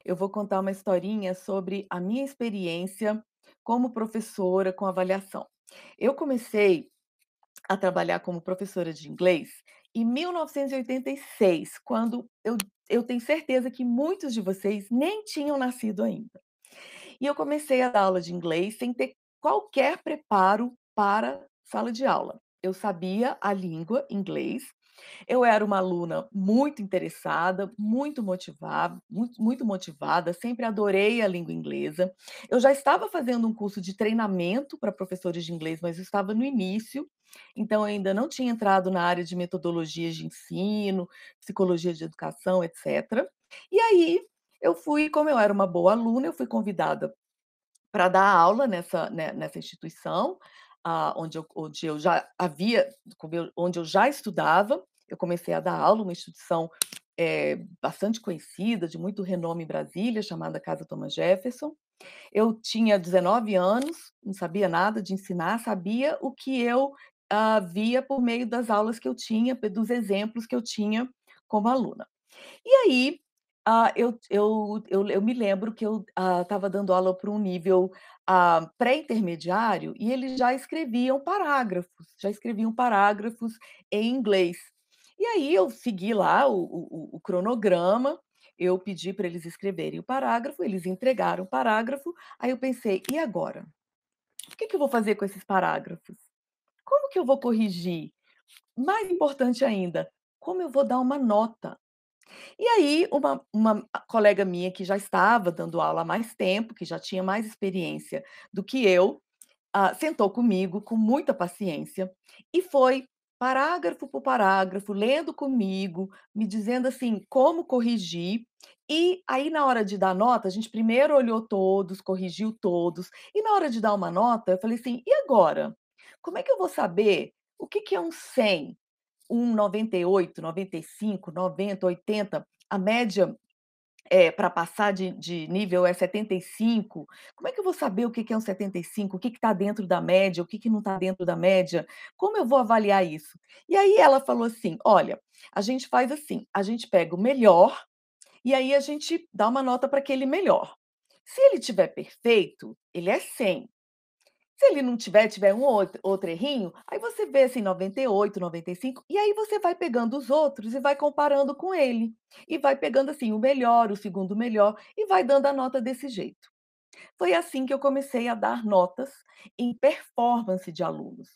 eu vou contar uma historinha sobre a minha experiência como professora com avaliação. Eu comecei a trabalhar como professora de inglês em 1986, quando eu tenho certeza que muitos de vocês nem tinham nascido ainda. E eu comecei a dar aula de inglês sem ter qualquer preparo para sala de aula. Eu sabia a língua inglês, eu era uma aluna muito interessada, muito motivada, sempre adorei a língua inglesa. Eu já estava fazendo um curso de treinamento para professores de inglês, mas eu estava no início, então eu ainda não tinha entrado na área de metodologias de ensino, psicologia de educação, etcétera. E aí, como eu era uma boa aluna, eu fui convidada para dar aula nessa instituição, onde eu já havia onde eu já estudava. Eu comecei a dar aula, uma instituição, bastante conhecida, de muito renome em Brasília, chamada Casa Thomas Jefferson. Eu tinha 19 anos, não sabia nada de ensinar, sabia o que eu, via por meio das aulas que eu tinha, dos exemplos que eu tinha como aluna. E aí, eu me lembro que eu estava dando aula para um nível, pré-intermediário, e eles já escreviam parágrafos em inglês. E aí eu segui lá o cronograma, eu pedi para eles escreverem o parágrafo, eles entregaram o parágrafo, aí eu pensei: "E agora? O que que eu vou fazer com esses parágrafos? Como que eu vou corrigir? Mais importante ainda, como eu vou dar uma nota?". E aí, uma colega minha que já estava dando aula há mais tempo, que já tinha mais experiência do que eu, sentou comigo com muita paciência e foi parágrafo por parágrafo, lendo comigo, me dizendo, assim, como corrigir. E aí, na hora de dar nota, a gente primeiro olhou todos, corrigiu todos, e na hora de dar uma nota, eu falei assim: "E agora? Como é que eu vou saber o que que é um 100, um 98, 95, 90, 80, a média, para passar de nível é 75. Como é que eu vou saber o que que é um 75? O que está dentro da média, o que que não está dentro da média? Como eu vou avaliar isso?". E aí ela falou assim: "Olha, a gente faz assim, a gente pega o melhor, e aí a gente dá uma nota para aquele melhor. Se ele tiver perfeito, ele é 100. Se ele não tiver um ou outro errinho, aí você vê, assim, 98, 95, e aí você vai pegando os outros e vai comparando com ele. E vai pegando, assim, o melhor, o segundo melhor, e vai dando a nota desse jeito". Foi assim que eu comecei a dar notas em performance de alunos.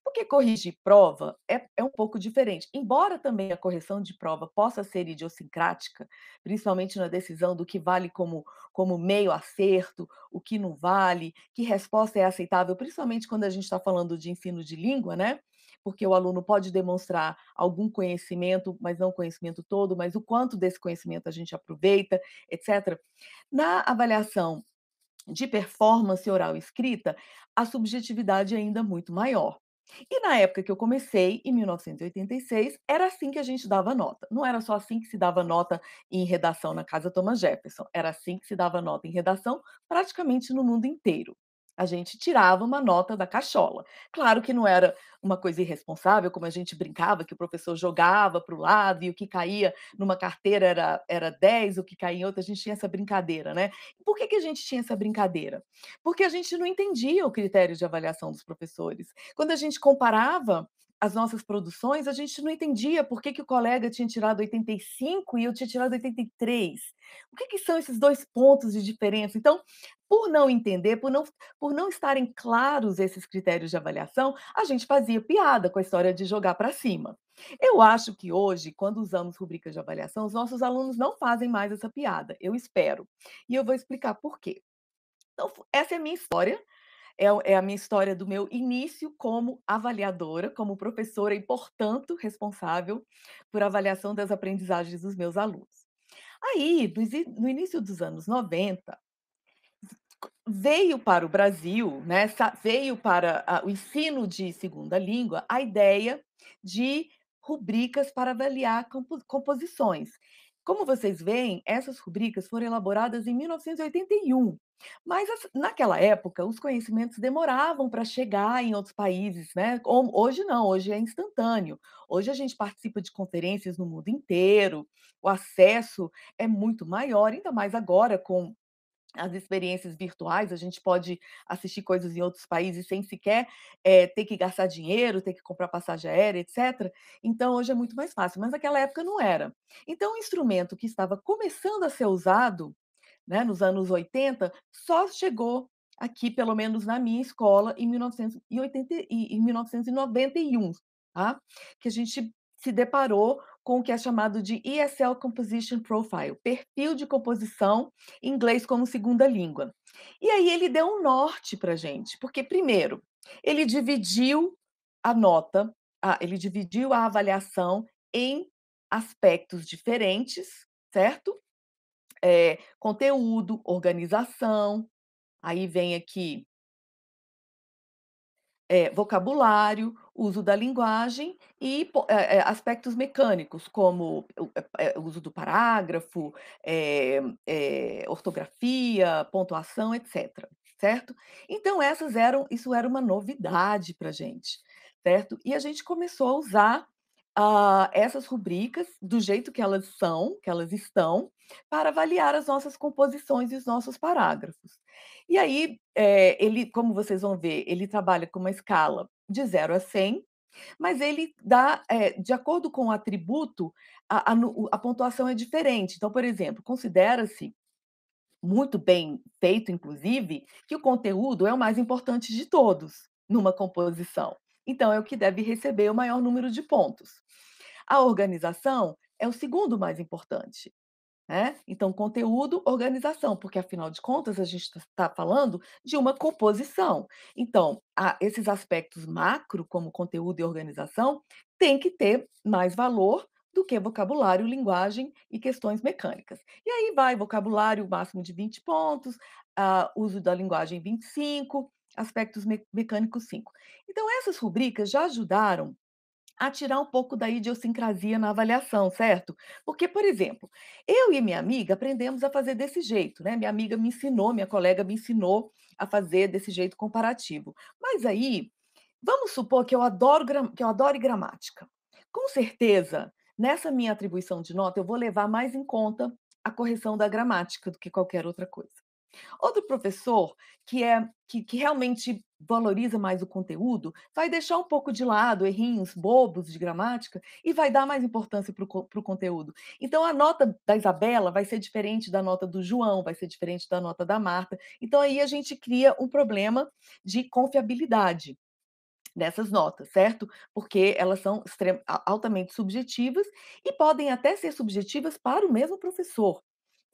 Porque corrigir prova é um pouco diferente. Embora também a correção de prova possa ser idiosincrática, principalmente na decisão do que vale como meio acerto, o que não vale, que resposta é aceitável, principalmente quando a gente está falando de ensino de língua, né? Porque o aluno pode demonstrar algum conhecimento, mas não o conhecimento todo, mas o quanto desse conhecimento a gente aproveita, etc. Na avaliação de performance oral e escrita, a subjetividade é ainda muito maior. E na época que eu comecei, em 1986, era assim que a gente dava nota. Não era só assim que se dava nota em redação na Casa Thomas Jefferson, era assim que se dava nota em redação praticamente no mundo inteiro. A gente tirava uma nota da cachola. Claro que não era uma coisa irresponsável, como a gente brincava, que o professor jogava para o lado e o que caía numa carteira era 10, o que caía em outra, a gente tinha essa brincadeira, né. Por que que a gente tinha essa brincadeira? Porque a gente não entendia o critério de avaliação dos professores. Quando a gente comparava as nossas produções, a gente não entendia por que que o colega tinha tirado 85 e eu tinha tirado 83. O que que são esses 2 pontos de diferença? Então, por não entender, por não estarem claros esses critérios de avaliação, a gente fazia piada com a história de jogar para cima. Eu acho que hoje, quando usamos rubricas de avaliação, os nossos alunos não fazem mais essa piada, eu espero. E eu vou explicar por quê. Então, essa é a minha história, é a minha história do meu início como avaliadora, como professora e, portanto, responsável por avaliação das aprendizagens dos meus alunos. Aí, no início dos anos 90, veio para o Brasil, né, veio para o ensino de segunda língua a ideia de rubricas para avaliar composições. Como vocês veem, essas rubricas foram elaboradas em 1981, mas naquela época os conhecimentos demoravam para chegar em outros países, né? Hoje não, hoje é instantâneo. Hoje a gente participa de conferências no mundo inteiro, o acesso é muito maior, ainda mais agora com as experiências virtuais, a gente pode assistir coisas em outros países sem sequer, ter que gastar dinheiro, ter que comprar passagem aérea, etcétera. Então hoje é muito mais fácil, mas naquela época não era. Então o instrumento que estava começando a ser usado, né, nos anos 80, só chegou aqui, pelo menos na minha escola, em 1980 e em 1991, tá, que a gente se deparou com o que é chamado de ESL Composition Profile, perfil de composição inglês como segunda língua. E aí ele deu um norte para gente, porque primeiro, ele dividiu a nota, ele dividiu a avaliação em aspectos diferentes, certo? Conteúdo, organização, aí vem aqui, vocabulário, uso da linguagem e aspectos mecânicos, como o uso do parágrafo, ortografia, pontuação, etcétera, certo? Então isso era uma novidade para gente, certo? E a gente começou a usar, essas rubricas do jeito que elas são, que elas estão, para avaliar as nossas composições e os nossos parágrafos. E aí, ele, como vocês vão ver, ele trabalha com uma escala de 0 a 100, mas ele dá, de acordo com o atributo, a pontuação é diferente. Então, por exemplo, considera-se, muito bem feito inclusive, que o conteúdo é o mais importante de todos, numa composição. Então é o que deve receber o maior número de pontos. A organização é o segundo mais importante. Né? Então, conteúdo, organização, porque afinal de contas a gente está falando de uma composição. Então, esses aspectos macro, como conteúdo e organização, têm que ter mais valor do que vocabulário, linguagem e questões mecânicas. E aí vai vocabulário máximo de 20 pontos, uso da linguagem 25, aspectos mecânicos 5. Então, essas rubricas já ajudaram a tirar um pouco da idiosincrasia na avaliação, certo? Porque, por exemplo, eu e minha amiga aprendemos a fazer desse jeito, né? Minha amiga me ensinou, minha colega me ensinou a fazer desse jeito comparativo. Mas aí, vamos supor que que eu adore gramática. Com certeza, nessa minha atribuição de nota, eu vou levar mais em conta a correção da gramática do que qualquer outra coisa. Outro professor que realmente valoriza mais o conteúdo, vai deixar um pouco de lado errinhos bobos de gramática e vai dar mais importância para o conteúdo. Então a nota da Isabela vai ser diferente da nota do João, vai ser diferente da nota da Marta. Então aí a gente cria um problema de confiabilidade dessas notas, certo? Porque elas são altamente subjetivas e podem até ser subjetivas para o mesmo professor,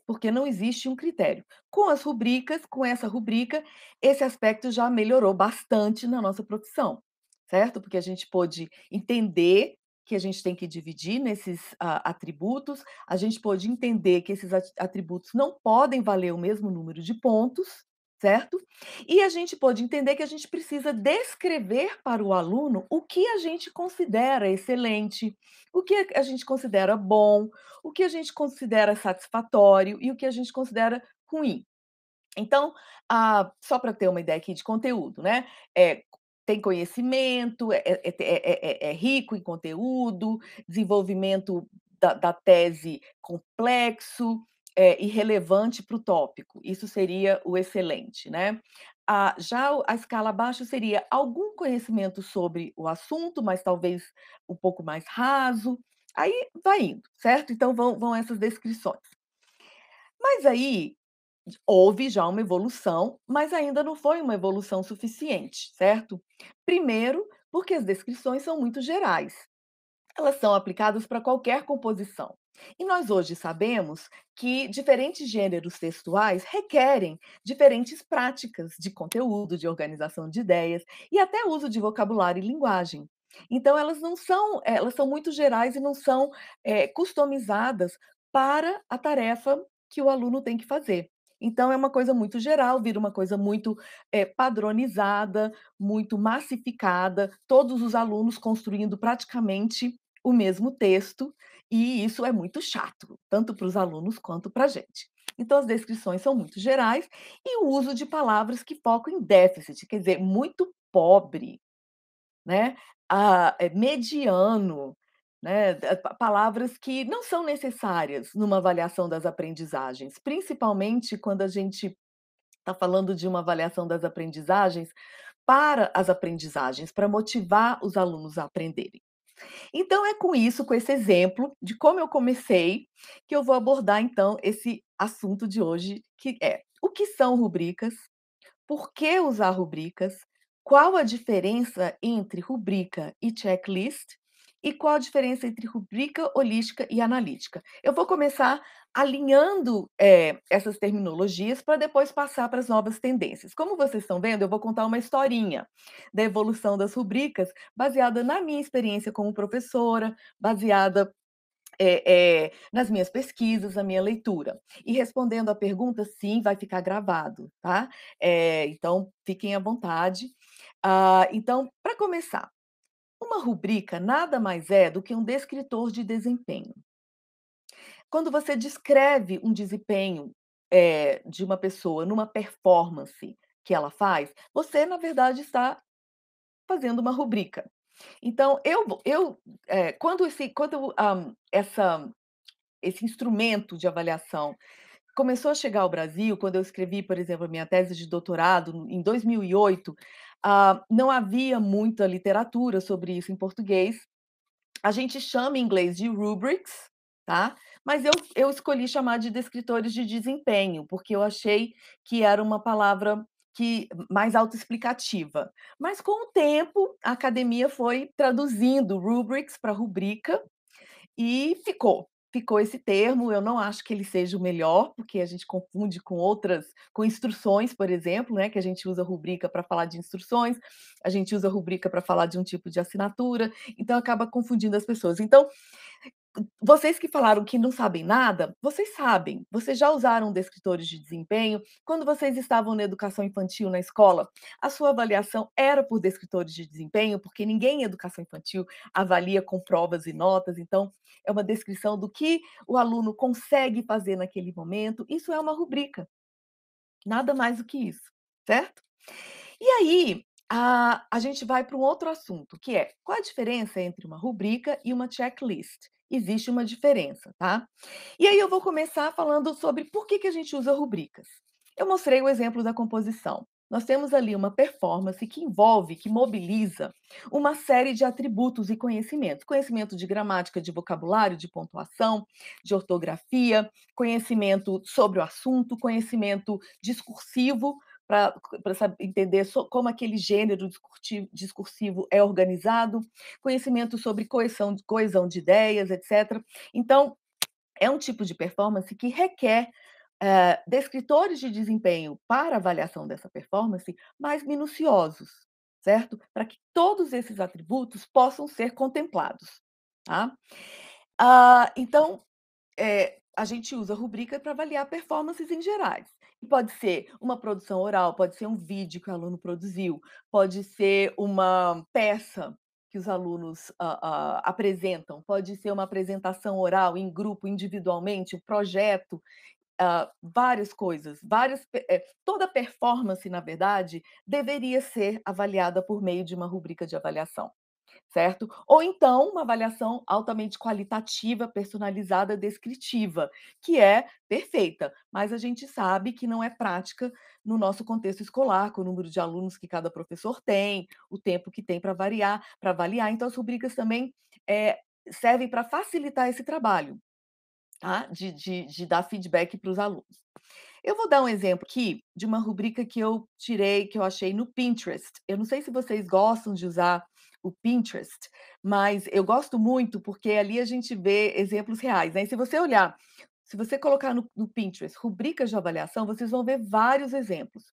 porque não existe um critério. Com as rubricas, com essa rubrica, esse aspecto já melhorou bastante na nossa profissão, certo? Porque a gente pôde entender que a gente tem que dividir nesses atributos, a gente pôde entender que esses atributos não podem valer o mesmo número de pontos, certo? E a gente pôde entender que a gente precisa descrever para o aluno o que a gente considera excelente, o que a gente considera bom, o que a gente considera satisfatório e o que a gente considera ruim. Então, só para ter uma ideia aqui de conteúdo, né, tem conhecimento, é rico em conteúdo, desenvolvimento da tese complexo, e relevante para o tópico, isso seria o excelente, né. Já a escala abaixo seria algum conhecimento sobre o assunto, mas talvez um pouco mais raso, aí vai indo, certo? Então vão essas descrições. Mas aí houve já uma evolução, mas ainda não foi uma evolução suficiente, certo? Primeiro, porque as descrições são muito gerais. Elas são aplicadas para qualquer composição. E nós hoje sabemos que diferentes gêneros textuais requerem diferentes práticas de conteúdo, de organização de ideias e até uso de vocabulário e linguagem. Então elas são muito gerais e não são, customizadas para a tarefa que o aluno tem que fazer. Então é uma coisa muito geral, vira uma coisa muito, padronizada, muito massificada, todos os alunos construindo praticamente o mesmo texto, e isso é muito chato, tanto para os alunos quanto para a gente. Então, as descrições são muito gerais e o uso de palavras que focam em déficit, quer dizer, muito pobre, né, mediano, né, palavras que não são necessárias numa avaliação das aprendizagens, principalmente quando a gente está falando de uma avaliação das aprendizagens para as aprendizagens, para motivar os alunos a aprenderem. Então é com isso, com esse exemplo de como eu comecei, que eu vou abordar então esse assunto de hoje, que é: o que são rubricas? Por que usar rubricas? Qual a diferença entre rubrica e checklist? E qual a diferença entre rubrica holística e analítica? Eu vou começar alinhando, essas terminologias para depois passar para as novas tendências. Como vocês estão vendo, eu vou contar uma historinha da evolução das rubricas, baseada na minha experiência como professora, baseada nas minhas pesquisas, na minha leitura. E respondendo à pergunta, sim, vai ficar gravado, tá? Então fiquem à vontade. Então, para começar, uma rubrica nada mais é do que um descritor de desempenho. Quando você descreve um desempenho, de uma pessoa numa performance que ela faz, você, na verdade, está fazendo uma rubrica. Então quando, esse instrumento de avaliação começou a chegar ao Brasil, quando eu escrevi, por exemplo, a minha tese de doutorado em 2008, não havia muita literatura sobre isso em português. A gente chama em inglês de rubrics, tá? Mas eu escolhi chamar de descritores de desempenho, porque eu achei que era uma palavra que mais autoexplicativa. Mas com o tempo, a academia foi traduzindo rubrics para rubrica, e ficou esse termo. Eu não acho que ele seja o melhor, porque a gente confunde com instruções, por exemplo, né, que a gente usa rubrica para falar de instruções, a gente usa rubrica para falar de um tipo de assinatura, então acaba confundindo as pessoas. Então, vocês que falaram que não sabem nada, vocês sabem. Vocês já usaram descritores de desempenho. Quando vocês estavam na educação infantil na escola, a sua avaliação era por descritores de desempenho, porque ninguém em educação infantil avalia com provas e notas, então é uma descrição do que o aluno consegue fazer naquele momento. Isso é uma rubrica, nada mais do que isso, certo? E aí, a gente vai para um outro assunto, que é: qual a diferença entre uma rubrica e uma checklist? Existe uma diferença, tá? E aí eu vou começar falando sobre por que a gente usa rubricas. Eu mostrei o exemplo da composição. Nós temos ali uma performance que envolve, que mobiliza uma série de atributos e conhecimentos. Conhecimento de gramática, de vocabulário, de pontuação, de ortografia, conhecimento sobre o assunto, conhecimento discursivo, para entender como aquele gênero discursivo é organizado, conhecimento sobre coesão de ideias, etc. Então, é um tipo de performance que requer descritores de desempenho para avaliação dessa performance mais minuciosos, certo? Para que todos esses atributos possam ser contemplados, tá? Então, a gente usa rubrica para avaliar performances em gerais. E pode ser uma produção oral, pode ser um vídeo que o aluno produziu, pode ser uma peça que os alunos apresentam, pode ser uma apresentação oral em grupo, individualmente, um projeto, várias coisas, toda performance, na verdade, deveria ser avaliada por meio de uma rubrica de avaliação, certo? Ou então uma avaliação altamente qualitativa, personalizada, descritiva, que é perfeita, mas a gente sabe que não é prática no nosso contexto escolar, com o número de alunos que cada professor tem, o tempo que tem para avaliar. Então, as rubricas também servem para facilitar esse trabalho, tá? De dar feedback para os alunos. Eu vou dar um exemplo aqui de uma rubrica que eu tirei, que eu achei no Pinterest. Eu não sei se vocês gostam de usar o Pinterest, mas eu gosto muito, porque ali a gente vê exemplos reais, né. E se você colocar no Pinterest rubricas de avaliação, vocês vão ver vários exemplos.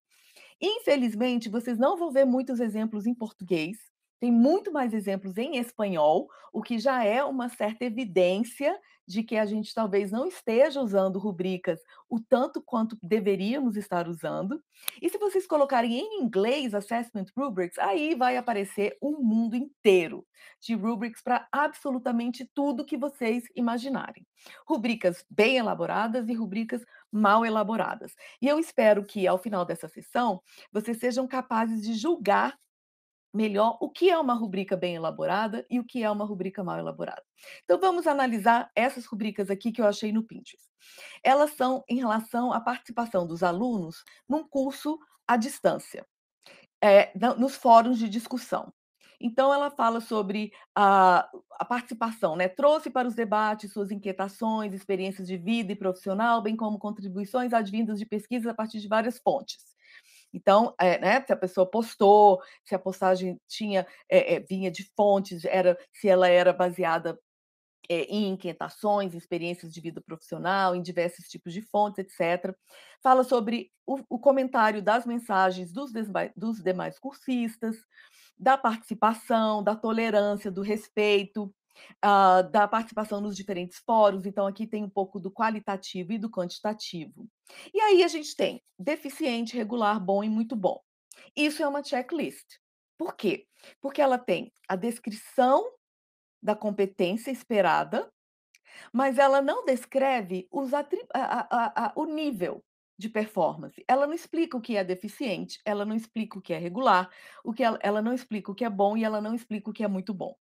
Infelizmente, vocês não vão ver muitos exemplos em português, tem muito mais exemplos em espanhol, o que já é uma certa evidência de que a gente talvez não esteja usando rubricas o tanto quanto deveríamos estar usando. E se vocês colocarem em inglês Assessment Rubrics, aí vai aparecer um mundo inteiro de rubrics para absolutamente tudo que vocês imaginarem. Rubricas bem elaboradas e rubricas mal elaboradas. E eu espero que, ao final dessa sessão, vocês sejam capazes de julgar melhor o que é uma rubrica bem elaborada e o que é uma rubrica mal elaborada. Então, vamos analisar essas rubricas aqui que eu achei no Pinterest. Elas são em relação à participação dos alunos num curso à distância, nos fóruns de discussão. Então, ela fala sobre a participação, né? Trouxe para os debates suas inquietações, experiências de vida e profissional, bem como contribuições advindas de pesquisas a partir de várias fontes. Então, né, se a pessoa postou, se a postagem vinha de fontes, se ela era baseada em inquietações, experiências de vida profissional, em diversos tipos de fontes, etc. Fala sobre o comentário das mensagens dos demais cursistas, da participação, da tolerância, do respeito, da participação nos diferentes fóruns. Então, aqui tem um pouco do qualitativo e do quantitativo. E aí a gente tem deficiente, regular, bom e muito bom. Isso é uma checklist. Por quê? Porque ela tem a descrição da competência esperada, mas ela não descreve o nível de performance. Ela não explica o que é deficiente, ela não explica o que é regular, ela não explica o que é bom e ela não explica o que é muito bom.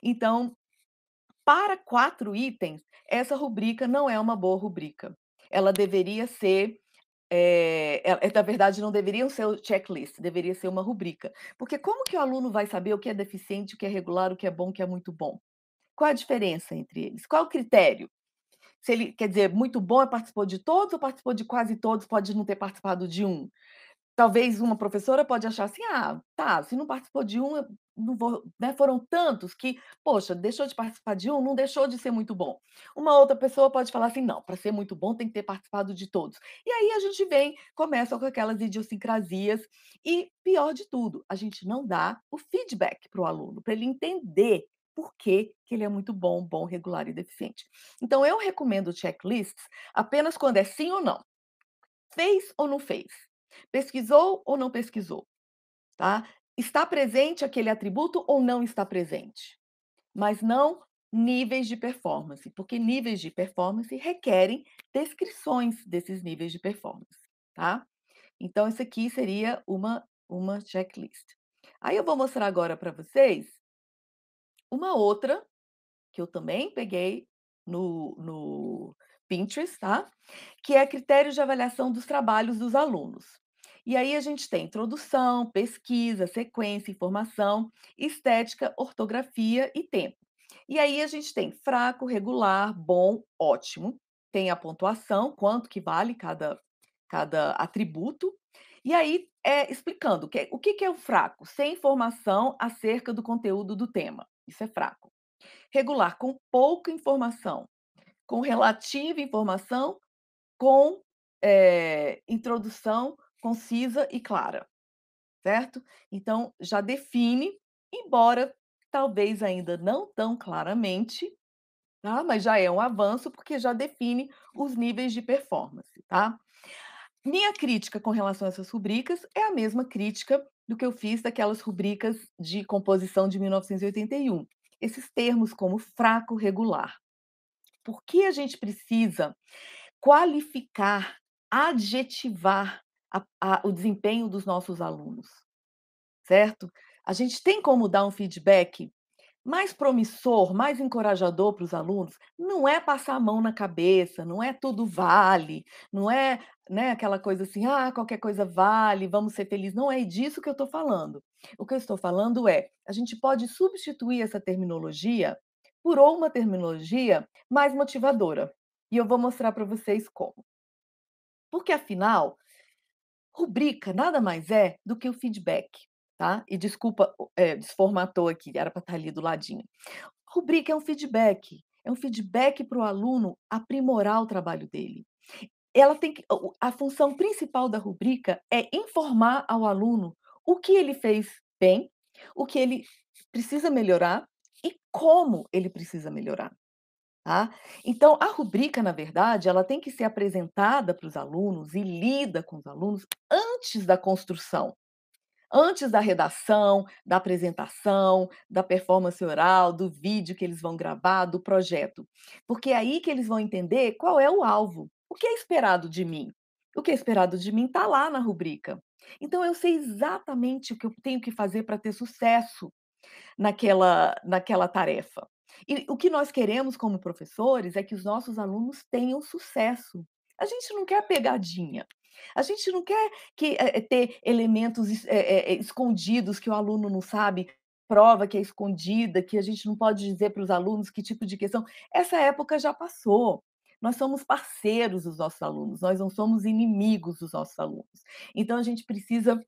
Então, para 4 itens, essa rubrica não é uma boa rubrica. Ela deveria ser, na verdade, não deveriam ser o checklist, deveria ser uma rubrica. Porque como que o aluno vai saber o que é deficiente, o que é regular, o que é bom, o que é muito bom? Qual a diferença entre eles? Qual é o critério? Se ele, quer dizer, muito bom participou de todos ou participou de quase todos, pode não ter participado de um? Talvez uma professora pode achar assim: "Ah, tá, se não participou de um, eu não vou", né, foram tantos que, poxa, deixou de participar de um, não deixou de ser muito bom. Uma outra pessoa pode falar assim: "Não, para ser muito bom tem que ter participado de todos". E aí a gente vem, começa com aquelas idiosincrasias e, pior de tudo, a gente não dá o feedback para o aluno, para ele entender por que ele é muito bom, bom, regular e deficiente. Então eu recomendo checklists apenas quando é sim ou não. Fez ou não fez? Pesquisou ou não pesquisou, tá? Está presente aquele atributo ou não está presente? Mas não níveis de performance, porque níveis de performance requerem descrições desses níveis de performance, tá? Então isso aqui seria uma checklist. Aí eu vou mostrar agora para vocês uma outra que eu também peguei no Pinterest, tá? Que é critérios de avaliação dos trabalhos dos alunos. E aí a gente tem introdução, pesquisa, sequência, informação, estética, ortografia e tempo. E aí a gente tem fraco, regular, bom, ótimo. Tem a pontuação, quanto que vale cada atributo. E aí, explicando o que é o fraco? Sem informação acerca do conteúdo do tema. Isso é fraco. Regular, com pouca informação, com relativa informação, com, introdução concisa e clara, certo? Então já define, embora talvez ainda não tão claramente, tá, mas já é um avanço, porque já define os níveis de performance, tá? Minha crítica com relação a essas rubricas é a mesma crítica do que eu fiz daquelas rubricas de composição de 1981. Esses termos como fraco, regular. Por que a gente precisa qualificar, adjetivar o desempenho dos nossos alunos, certo? A gente tem como dar um feedback mais promissor, mais encorajador para os alunos, não é passar a mão na cabeça, não é tudo vale, não é, né, aquela coisa assim: "Ah, qualquer coisa vale, vamos ser felizes", não é disso que eu estou falando. O que eu estou falando é, a gente pode substituir essa terminologia por uma terminologia mais motivadora, e eu vou mostrar para vocês como. Porque afinal, rubrica nada mais é do que o feedback, tá? E desculpa, desformatou aqui, era para estar ali do ladinho. Rubrica é um feedback para o aluno aprimorar o trabalho dele. Ela tem que a função principal da rubrica é informar ao aluno o que ele fez bem o que ele precisa melhorar e como ele precisa melhorar, tá. Então a rubrica, na verdade, ela tem que ser apresentada para os alunos e lida com os alunos antes da construção. Antes da redação, da apresentação, da performance oral, do vídeo que eles vão gravar, do projeto. Porque é aí que eles vão entender qual é o alvo. O que é esperado de mim? O que é esperado de mim está lá na rubrica. Então eu sei exatamente o que eu tenho que fazer para ter sucesso naquela tarefa. E o que nós queremos como professores é que os nossos alunos tenham sucesso. A gente não quer pegadinha. A gente não quer ter elementos escondidos que o aluno não sabe, prova que é escondida, que a gente não pode dizer para os alunos que tipo de questão. Essa época já passou. Nós somos parceiros dos nossos alunos, nós não somos inimigos dos nossos alunos. Então a gente precisa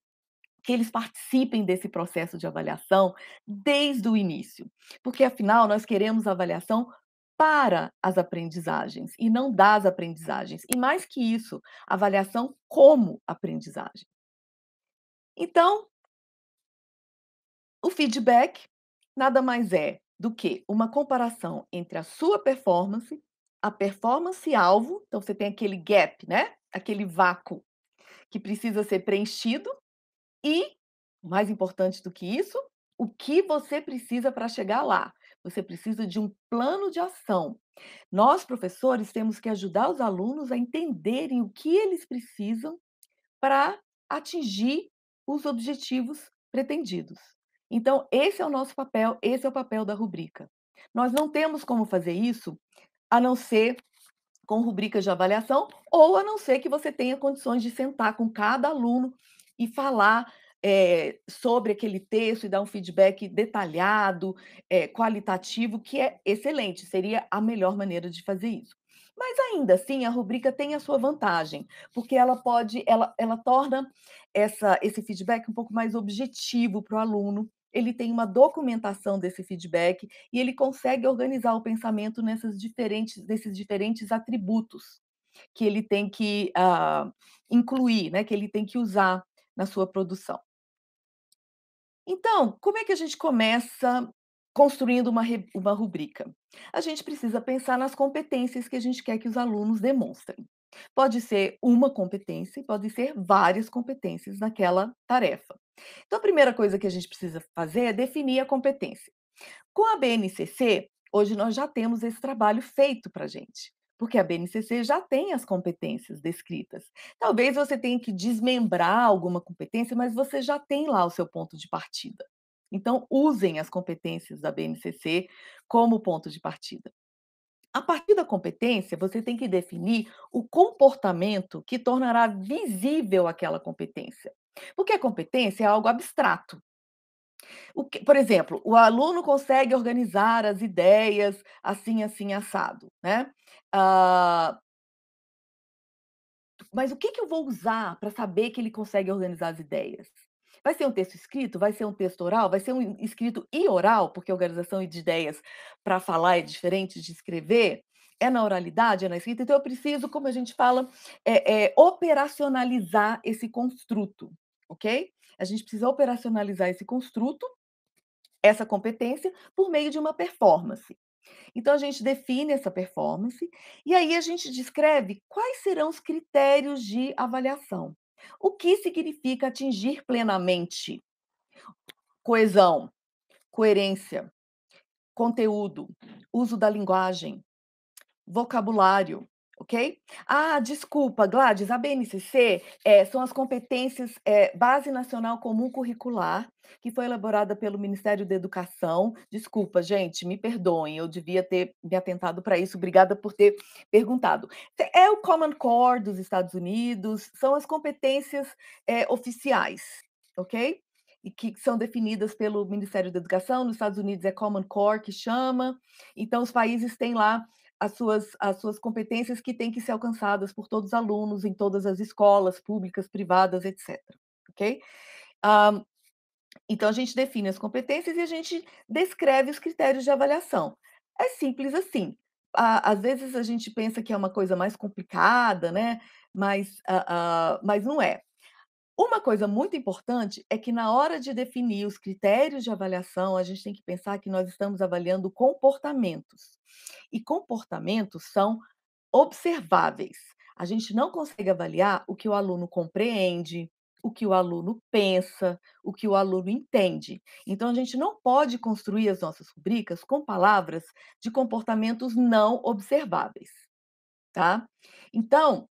que eles participem desse processo de avaliação desde o início, porque afinal nós queremos avaliação para as aprendizagens e não das aprendizagens. E mais que isso, avaliação como aprendizagem. Então, o feedback nada mais é do que uma comparação entre a sua performance, a performance alvo, então você tem aquele gap, né? Aquele vácuo que precisa ser preenchido. E, mais importante do que isso, o que você precisa para chegar lá? Você precisa de um plano de ação. Nós, professores, temos que ajudar os alunos a entenderem o que eles precisam para atingir os objetivos pretendidos. Então, esse é o nosso papel, esse é o papel da rubrica. Nós não temos como fazer isso a não ser com rubricas de avaliação, ou a não ser que você tenha condições de sentar com cada aluno e falar, sobre aquele texto e dar um feedback detalhado, qualitativo, que é excelente, seria a melhor maneira de fazer isso. Mas ainda assim, a rubrica tem a sua vantagem, porque ela torna esse feedback um pouco mais objetivo para o aluno, ele tem uma documentação desse feedback e ele consegue organizar o pensamento nesses diferentes atributos que ele tem que incluir, né, que ele tem que usar na sua produção. Então, como é que a gente começa construindo uma rubrica? A gente precisa pensar nas competências que a gente quer que os alunos demonstrem. Pode ser uma competência, pode ser várias competências naquela tarefa. Então, a primeira coisa que a gente precisa fazer é definir a competência. Com a BNCC, hoje nós já temos esse trabalho feito para a gente, porque a BNCC já tem as competências descritas. Talvez você tenha que desmembrar alguma competência, mas você já tem lá o seu ponto de partida. Então, usem as competências da BNCC como ponto de partida. A partir da competência, você tem que definir o comportamento que tornará visível aquela competência. Porque a competência é algo abstrato. Por exemplo, o aluno consegue organizar as ideias assim, assim, assado, né? Ah, mas o que que eu vou usar para saber que ele consegue organizar as ideias? Vai ser um texto escrito? Vai ser um texto oral? Vai ser um escrito e oral? Porque organização de ideias para falar é diferente de escrever? É na oralidade, é na escrita? Então eu preciso, como a gente fala, operacionalizar esse construto, ok? A gente precisa operacionalizar esse construto, essa competência, por meio de uma performance. Então a gente define essa performance e aí a gente descreve quais serão os critérios de avaliação. O que significa atingir plenamente? Coesão, coerência, conteúdo, uso da linguagem, vocabulário, ok? Ah, desculpa, Gladys, a BNCC são as competências, Base Nacional Comum Curricular, que foi elaborada pelo Ministério da Educação. Desculpa, gente, me perdoem, eu devia ter me atentado para isso. Obrigada por ter perguntado. É o Common Core dos Estados Unidos, são as competências oficiais, ok? E que são definidas pelo Ministério da Educação. Nos Estados Unidos é Common Core que chama. Então, os países têm lá as suas competências que têm que ser alcançadas por todos os alunos em todas as escolas públicas, privadas, etc. Ok? Ah, então, a gente define as competências e a gente descreve os critérios de avaliação. É simples assim. Às vezes a gente pensa que é uma coisa mais complicada, né? Mas não é. Uma coisa muito importante é que na hora de definir os critérios de avaliação, a gente tem que pensar que nós estamos avaliando comportamentos, e comportamentos são observáveis. A gente não consegue avaliar o que o aluno compreende, o que o aluno pensa, o que o aluno entende. Então a gente não pode construir as nossas rubricas com palavras de comportamentos não observáveis, tá? Então,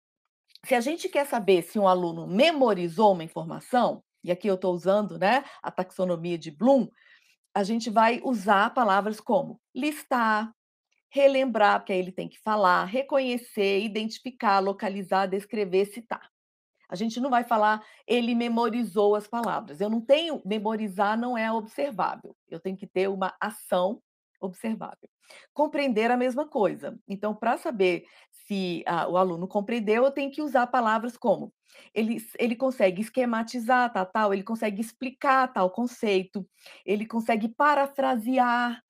se a gente quer saber se um aluno memorizou uma informação, e aqui eu estou usando, né, a taxonomia de Bloom, a gente vai usar palavras como listar, relembrar, porque aí ele tem que falar, reconhecer, identificar, localizar, descrever, citar. A gente não vai falar: "Ele memorizou as palavras". Eu não tenho memorizar não é observável, eu tenho que ter uma ação observável. Compreender a mesma coisa. Então, para saber se, o aluno compreendeu, eu tenho que usar palavras como: ele consegue esquematizar tal, ele consegue explicar tal conceito, ele consegue parafrasear,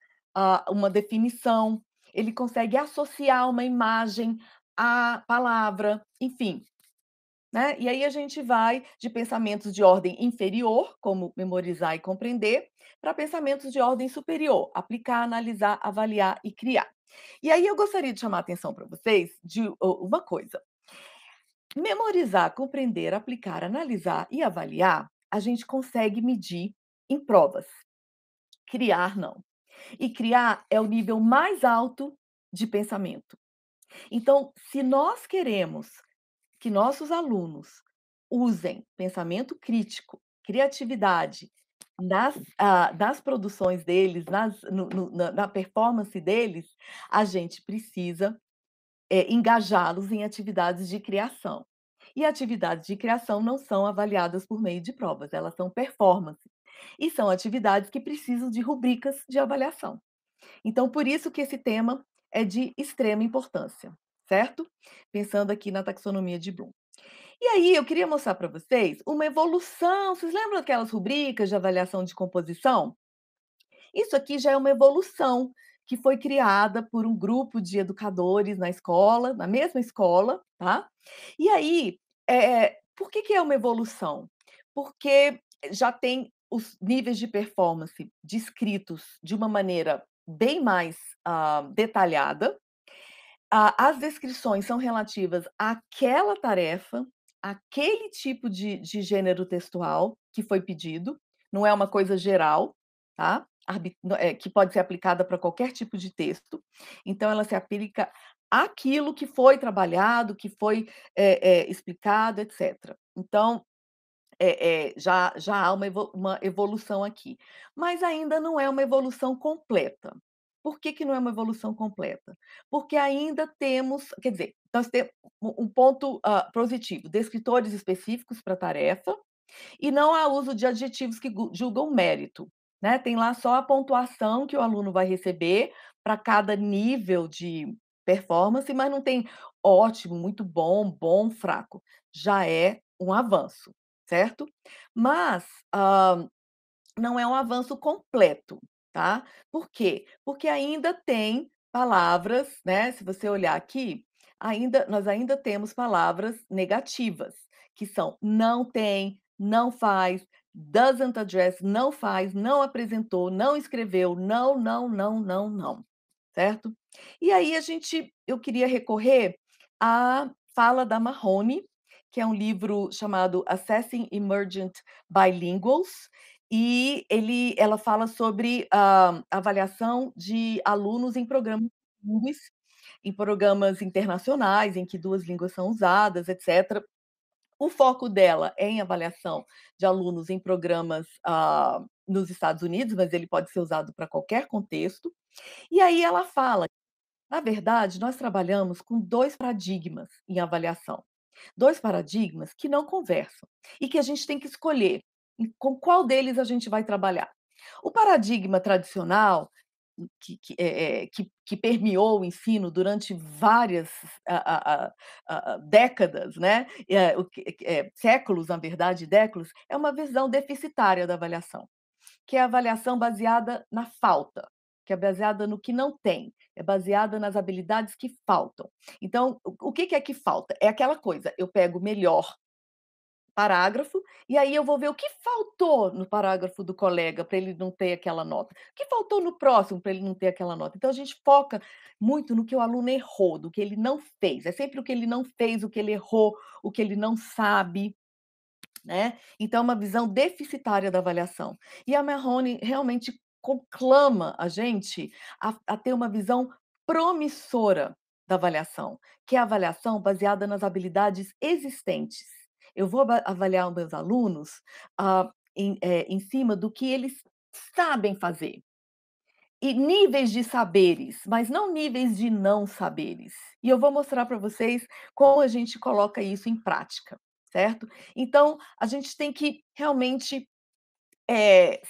uma definição, ele consegue associar uma imagem à palavra, enfim, né? E aí a gente vai de pensamentos de ordem inferior, como memorizar e compreender, para pensamentos de ordem superior, aplicar, analisar, avaliar e criar. E aí eu gostaria de chamar a atenção para vocês de uma coisa. Memorizar, compreender, aplicar, analisar e avaliar, a gente consegue medir em provas. Criar, não. E criar é o nível mais alto de pensamento. Então, se nós queremos que nossos alunos usem pensamento crítico, criatividade nas produções deles, na performance deles, a gente precisa engajá-los em atividades de criação. E atividades de criação não são avaliadas por meio de provas, elas são performance. E são atividades que precisam de rubricas de avaliação. Então, por isso que esse tema é de extrema importância, certo? Pensando aqui na taxonomia de Bloom. E aí, eu queria mostrar para vocês uma evolução. Vocês lembram aquelas rubricas de avaliação de composição? Isso aqui já é uma evolução que foi criada por um grupo de educadores na escola, na mesma escola, tá? E aí, por que que é uma evolução? Porque já tem os níveis de performance descritos de uma maneira bem mais detalhada, as descrições são relativas àquela tarefa, àquele tipo de gênero textual que foi pedido, não é uma coisa geral, tá? Que pode ser aplicada para qualquer tipo de texto. Então, ela se aplica àquilo que foi trabalhado, que foi explicado, etc. Então, já há uma evolução aqui, mas ainda não é uma evolução completa. Por que que não é uma evolução completa? Porque ainda temos, quer dizer, nós temos um ponto, positivo, descritores específicos para a tarefa, e não há uso de adjetivos que julgam mérito, né, tem lá só a pontuação que o aluno vai receber para cada nível de performance, mas não tem ótimo, muito bom, bom, fraco. Já é um avanço, certo? Mas, não é um avanço completo, tá? Por quê? Porque ainda tem palavras, né, se você olhar aqui, nós ainda temos palavras negativas, que são não tem, não faz, doesn't address, não faz, não apresentou, não escreveu, não, não, não, não, não, certo? E aí eu queria recorrer à fala da Mahoney, que é um livro chamado Assessing Emergent Bilinguals, e ela fala sobre a avaliação de alunos em programas bilíngues, em programas internacionais, em que 2 línguas são usadas, etcétera. O foco dela é em avaliação de alunos em programas, nos Estados Unidos, mas ele pode ser usado para qualquer contexto. E aí ela fala, na verdade, nós trabalhamos com 2 paradigmas em avaliação. 2 paradigmas que não conversam e que a gente tem que escolher com qual deles a gente vai trabalhar. O paradigma tradicional, que permeou o ensino durante várias décadas, né, séculos, na verdade, déculos, é uma visão deficitária da avaliação, que é a avaliação baseada na falta, que é baseada no que não tem, é baseada nas habilidades que faltam. Então, o que é que falta? É aquela coisa, eu pego o melhor parágrafo, e aí eu vou ver o que faltou no parágrafo do colega para ele não ter aquela nota, o que faltou no próximo para ele não ter aquela nota. Então a gente foca muito no que o aluno errou, do que ele não fez, é sempre o que ele não fez, o que ele errou, o que ele não sabe, né. Então é uma visão deficitária da avaliação. E a Mahoney realmente conclama a gente a ter uma visão promissora da avaliação, que é a avaliação baseada nas habilidades existentes. Eu vou avaliar os meus alunos, em cima do que eles sabem fazer. E níveis de saberes, mas não níveis de não saberes. E eu vou mostrar para vocês como a gente coloca isso em prática, certo? Então, a gente tem que realmente,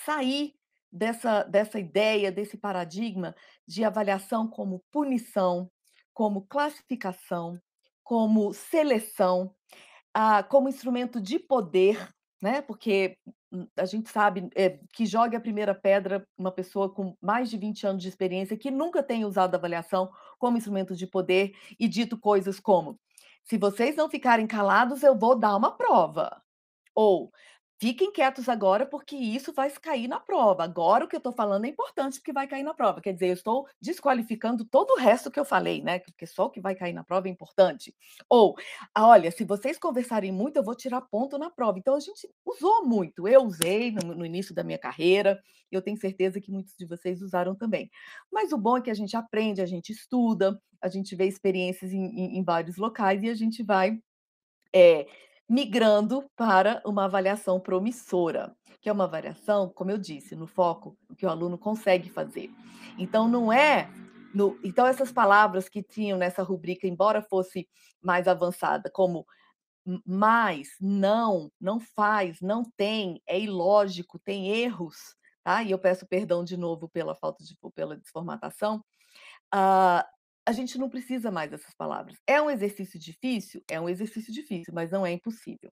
sair dessa ideia, desse paradigma de avaliação como punição, como classificação, como seleção, como instrumento de poder, né, porque, a gente sabe, que jogue a primeira pedra uma pessoa com mais de 20 anos de experiência que nunca tenha usado a avaliação como instrumento de poder e dito coisas como: "Se vocês não ficarem calados, eu vou dar uma prova", ou "Fiquem quietos agora, porque isso vai cair na prova. Agora o que eu estou falando é importante, porque vai cair na prova". Quer dizer, eu estou desqualificando todo o resto que eu falei, né, porque só o que vai cair na prova é importante. Ou: Olha, se vocês conversarem muito, eu vou tirar ponto na prova". Então a gente usou muito, eu usei no início da minha carreira, eu tenho certeza que muitos de vocês usaram também. Mas o bom é que a gente aprende, a gente estuda, a gente vê experiências em vários locais e a gente vai é, migrando para uma avaliação promissora, que é uma avaliação, como eu disse, no foco, o que o aluno consegue fazer. Então não é então essas palavras que tinham nessa rubrica, embora fosse mais avançada, como mais, não, não faz, não tem, é ilógico, tem erros, tá? E eu peço perdão de novo pela falta de pela desformatação. Ah, a gente não precisa mais dessas palavras. É um exercício difícil? É um exercício difícil, mas não é impossível.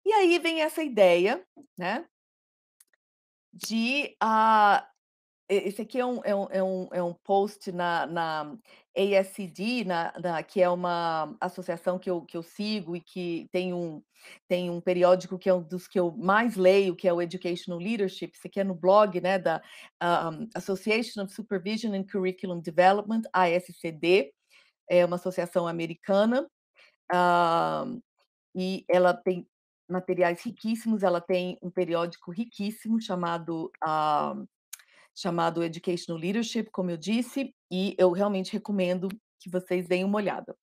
E aí vem essa ideia, né, de, esse aqui é um post na ASCD, que é uma associação que eu sigo e que tem um periódico que é um dos que eu mais leio, que é o Educational Leadership. Isso aqui é no blog, né, da, Association of Supervision and Curriculum Development, ASCD, é uma associação americana, hã, e ela tem materiais riquíssimos, ela tem um periódico riquíssimo chamado Educational Leadership, como eu disse, e eu realmente recomendo que vocês deem uma olhada.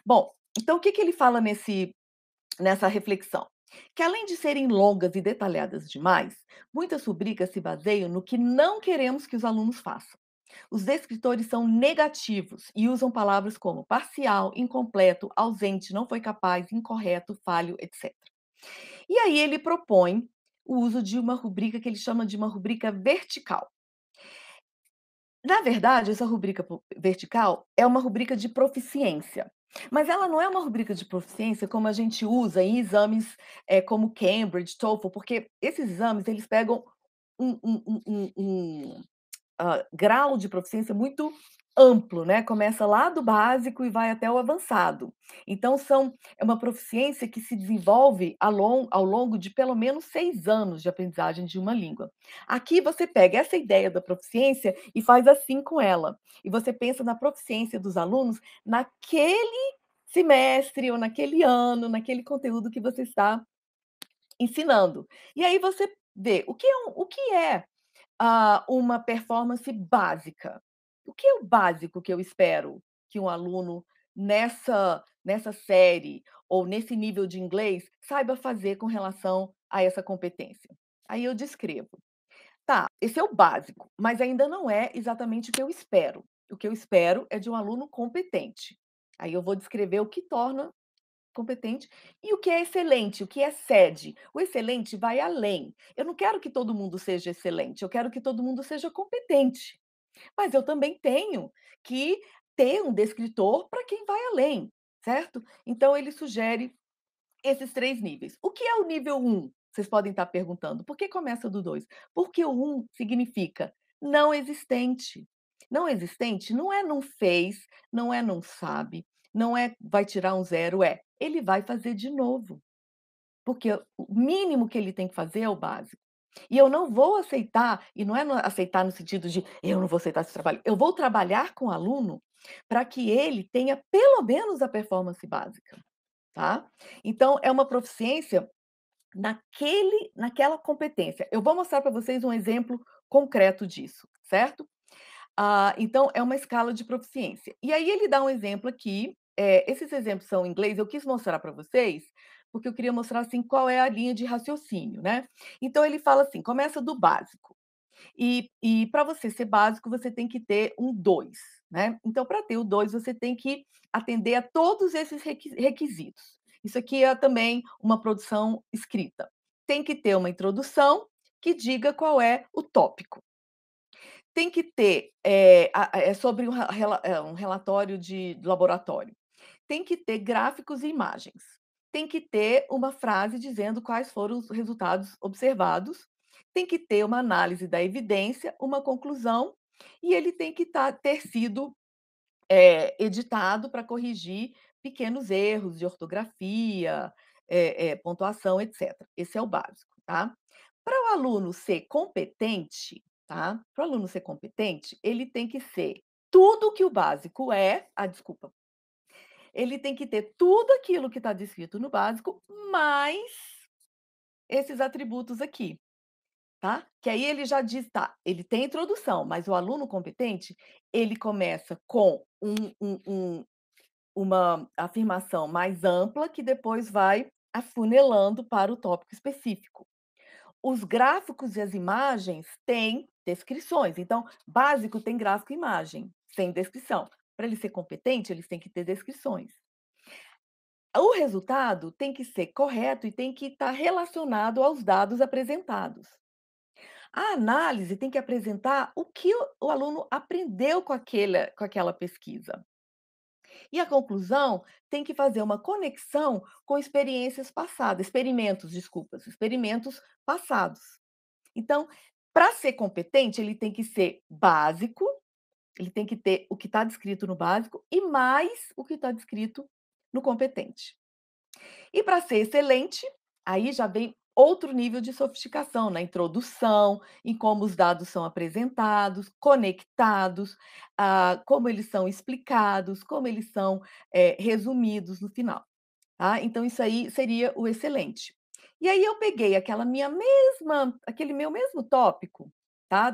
Bom, então o que que ele fala nessa reflexão? Que além de serem longas e detalhadas demais, muitas rubricas se baseiam no que não queremos que os alunos façam. Os descritores são negativos e usam palavras como parcial, incompleto, ausente, não foi capaz, incorreto, falho, etc. E aí ele propõe o uso de uma rubrica que ele chama de uma rubrica vertical. Na verdade, essa rubrica vertical é uma rubrica de proficiência, mas ela não é uma rubrica de proficiência como a gente usa em exames, como Cambridge, TOEFL, porque esses exames eles pegam um grau de proficiência muito amplo, né, começa lá do básico e vai até o avançado. Então é uma proficiência que se desenvolve ao longo de pelo menos 6 anos de aprendizagem de uma língua. Aqui você pega essa ideia da proficiência e faz assim com ela, e você pensa na proficiência dos alunos naquele semestre ou naquele ano, naquele conteúdo que você está ensinando. E aí você vê o que é uma performance básica. O que é o básico que eu espero que um aluno nessa série ou nesse nível de inglês saiba fazer com relação a essa competência? Aí eu descrevo. Tá, esse é o básico, mas ainda não é exatamente o que eu espero. O que eu espero é de um aluno competente. Aí eu vou descrever o que torna competente. E o que é excelente, o que excede? O excelente vai além. Eu não quero que todo mundo seja excelente, eu quero que todo mundo seja competente. Mas eu também tenho que ter um descritor para quem vai além, certo? Então ele sugere esses 3 níveis. O que é o nível um? Vocês podem estar perguntando. Por que começa do 2? Porque o um significa não existente. Não existente não é não fez, não é não sabe, não é vai tirar um zero, é ele vai fazer de novo. porque o mínimo que ele tem que fazer é o básico. E eu não vou aceitar, e não é aceitar no sentido de eu não vou aceitar esse trabalho, eu vou trabalhar com o aluno para que ele tenha pelo menos a performance básica, tá? Então é uma proficiência naquela competência. Eu vou mostrar para vocês um exemplo concreto disso, certo? Então é uma escala de proficiência. E aí ele dá um exemplo aqui, esses exemplos são em inglês, eu quis mostrar para vocês, porque eu queria mostrar, assim, qual é a linha de raciocínio, né. Então ele fala assim, começa do básico, e para você ser básico, você tem que ter um 2, né. Então para ter o 2, você tem que atender a todos esses requisitos. Isso aqui é também uma produção escrita. Tem que ter uma introdução que diga qual é o tópico. Tem que ter, sobre um relatório de laboratório. Tem que ter gráficos e imagens. Tem que ter uma frase dizendo quais foram os resultados observados. Tem que ter uma análise da evidência, uma conclusão, e ele tem que ter sido, editado para corrigir pequenos erros de ortografia, pontuação, etcétera. Esse é o básico, tá. Para o aluno ser competente, tá, para o aluno ser competente, ele tem que ser tudo que o básico é, desculpa, ele tem que ter tudo aquilo que está descrito no básico, mais esses atributos aqui, tá. Que aí ele já diz, tá, ele tem introdução, mas o aluno competente, ele começa com uma afirmação mais ampla que depois vai afunilando para o tópico específico. Os gráficos e as imagens têm descrições, então, básico tem gráfico e imagem, sem descrição. Para ele ser competente, eles têm que ter descrições. O resultado tem que ser correto e tem que estar relacionado aos dados apresentados. A análise tem que apresentar o que o aluno aprendeu com aquela pesquisa. E a conclusão tem que fazer uma conexão com experiências passadas, experimentos, desculpas, experimentos passados. Então, para ser competente, ele tem que ser básico, ele tem que ter o que está descrito no básico e mais o que está descrito no competente. E para ser excelente, aí já vem outro nível de sofisticação na introdução, em como os dados são apresentados, conectados, como eles são explicados, como eles são, resumidos no final, tá. Então isso aí seria o excelente. E aí eu peguei aquele meu mesmo tópico, tá,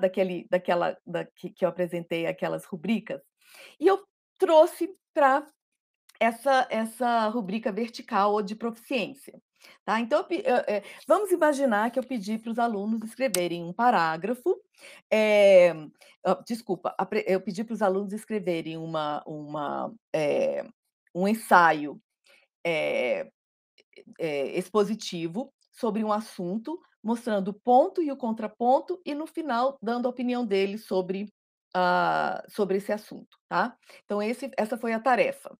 que eu apresentei aquelas rubricas, e eu trouxe para essa rubrica vertical ou de proficiência, tá. Então vamos imaginar que eu pedi para os alunos escreverem um parágrafo, eh, desculpa, eu pedi para os alunos escreverem um ensaio, eh expositivo sobre um assunto, mostrando o ponto e o contraponto e, no final, dando a opinião dele sobre esse assunto, tá. Então essa foi a tarefa.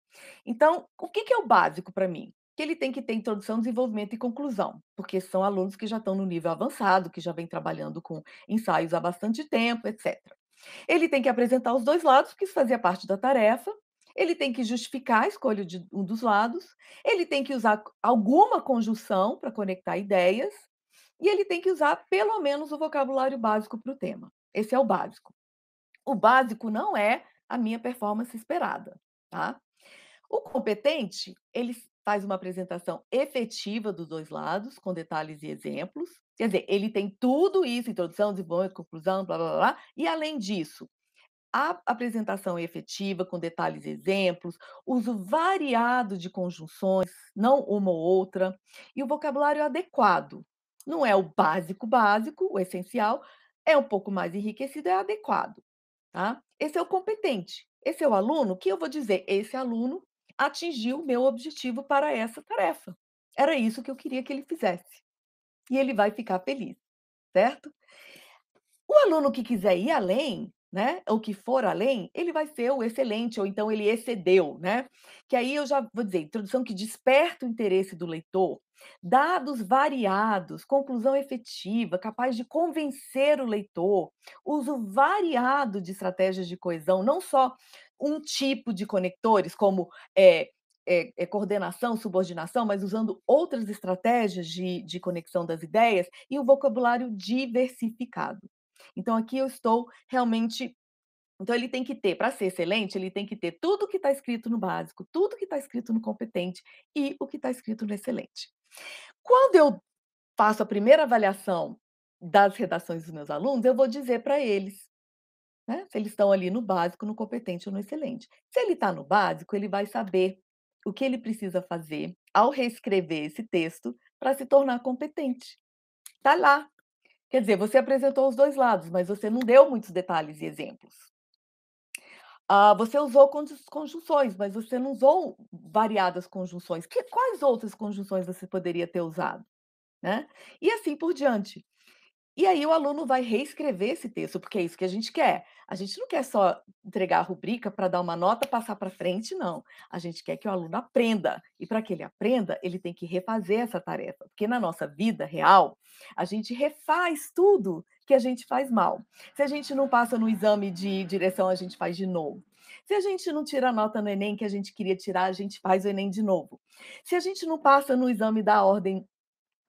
Então, o que que é o básico para mim? Que ele tem que ter introdução, desenvolvimento e conclusão, porque são alunos que já estão no nível avançado, que já vêm trabalhando com ensaios há bastante tempo, etcétera. Ele tem que apresentar os 2 lados, porque isso fazia parte da tarefa. Ele tem que justificar a escolha de um dos lados. Ele tem que usar alguma conjunção para conectar ideias. E ele tem que usar pelo menos o vocabulário básico para o tema. Esse é o básico. O básico não é a minha performance esperada, tá? O competente, ele faz uma apresentação efetiva dos 2 lados, com detalhes e exemplos. Quer dizer, ele tem tudo isso, introdução, desenvolvimento, conclusão, blá-blá-blá, e além disso, a apresentação é efetiva, com detalhes e exemplos, uso variado de conjunções, não uma ou outra, e o vocabulário adequado. Não é o básico básico, o essencial, é um pouco mais enriquecido, é adequado, tá. Esse é o competente. Esse é o aluno que eu vou dizer: "Esse aluno atingiu o meu objetivo para essa tarefa. Era isso que eu queria que ele fizesse". E ele vai ficar feliz, certo? O aluno que quiser ir além, né, ou que for além, ele vai ser o excelente, ou então ele excedeu, né. Que aí eu já vou dizer, introdução que desperta o interesse do leitor, dados variados, conclusão efetiva, capaz de convencer o leitor, uso variado de estratégias de coesão, não só um tipo de conectores, como, coordenação, subordinação, mas usando outras estratégias de conexão das ideias e um vocabulário diversificado. Então aqui eu estou realmente então ele tem que ter, para ser excelente, ele tem que ter tudo o que está escrito no básico, tudo que está escrito no competente e o que está escrito no excelente. Quando eu faço a primeira avaliação das redações dos meus alunos, eu vou dizer para eles, né, se eles estão ali no básico, no competente ou no excelente. Se ele está no básico, ele vai saber o que ele precisa fazer ao reescrever esse texto para se tornar competente. Está lá. Quer dizer, você apresentou os 2 lados, mas você não deu muitos detalhes e exemplos. Você usou conjunções, mas você não usou variadas conjunções. Quais outras conjunções você poderia ter usado, né? E assim por diante. E aí o aluno vai reescrever esse texto, porque é isso que a gente quer. A gente não quer só entregar a rubrica para dar uma nota, passar para frente, não. A gente quer que o aluno aprenda. E para que ele aprenda, ele tem que refazer essa tarefa. Porque na nossa vida real, a gente refaz tudo que a gente faz mal. Se a gente não passa no exame de direção, a gente faz de novo. Se a gente não tira a nota no Enem que a gente queria tirar, a gente faz o Enem de novo. Se a gente não passa no exame da ordem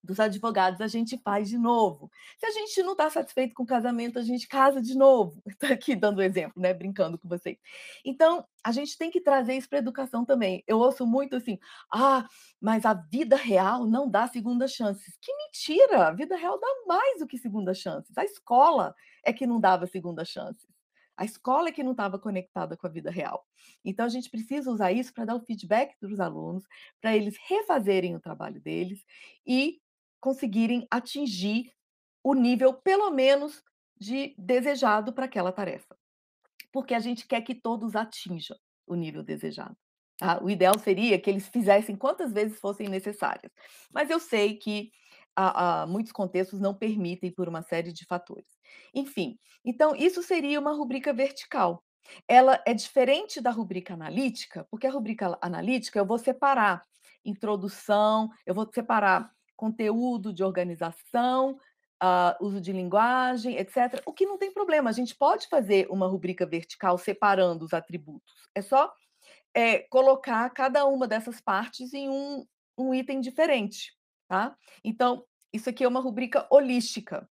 dos advogados, a gente faz de novo. Se a gente não está satisfeito com o casamento, a gente casa de novo. Estou aqui dando exemplo, né, brincando com vocês. Então, a gente tem que trazer isso para a educação também. Eu ouço muito assim: "Ah, mas a vida real não dá segundas chances". Que mentira! A vida real dá mais do que segundas chances. A escola é que não dava segundas chances. A escola é que não estava conectada com a vida real. Então a gente precisa usar isso para dar o feedback para os alunos, para eles refazerem o trabalho deles e conseguirem atingir o nível, pelo menos, de desejado para aquela tarefa. Porque a gente quer que todos atinjam o nível desejado, tá. O ideal seria que eles fizessem quantas vezes fossem necessárias, mas eu sei que muitos contextos não permitem por uma série de fatores. Enfim, então isso seria uma rubrica vertical. Ela é diferente da rubrica analítica, porque a rubrica analítica eu vou separar introdução, eu vou separar conteúdo de organização, uso de linguagem, etc. O que não tem problema, a gente pode fazer uma rubrica vertical separando os atributos. É só colocar cada uma dessas partes em um item diferente, tá? Então, isso aqui é uma rubrica holística,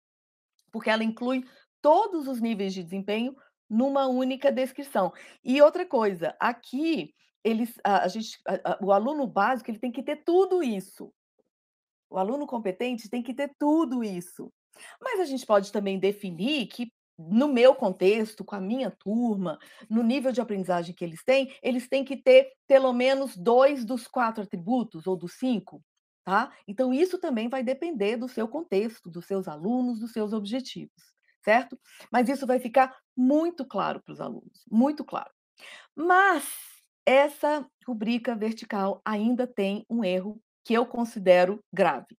porque ela inclui todos os níveis de desempenho numa única descrição. E outra coisa, aqui eles, a gente, o aluno básico ele tem que ter tudo isso. O aluno competente tem que ter tudo isso. Mas a gente pode também definir que, no meu contexto, com a minha turma, no nível de aprendizagem que eles têm que ter pelo menos 2 dos 4 atributos ou dos 5, tá? Então isso também vai depender do seu contexto, dos seus alunos, dos seus objetivos, certo? Mas isso vai ficar muito claro para os alunos, muito claro. Mas essa rubrica vertical ainda tem um erro que eu considero grave,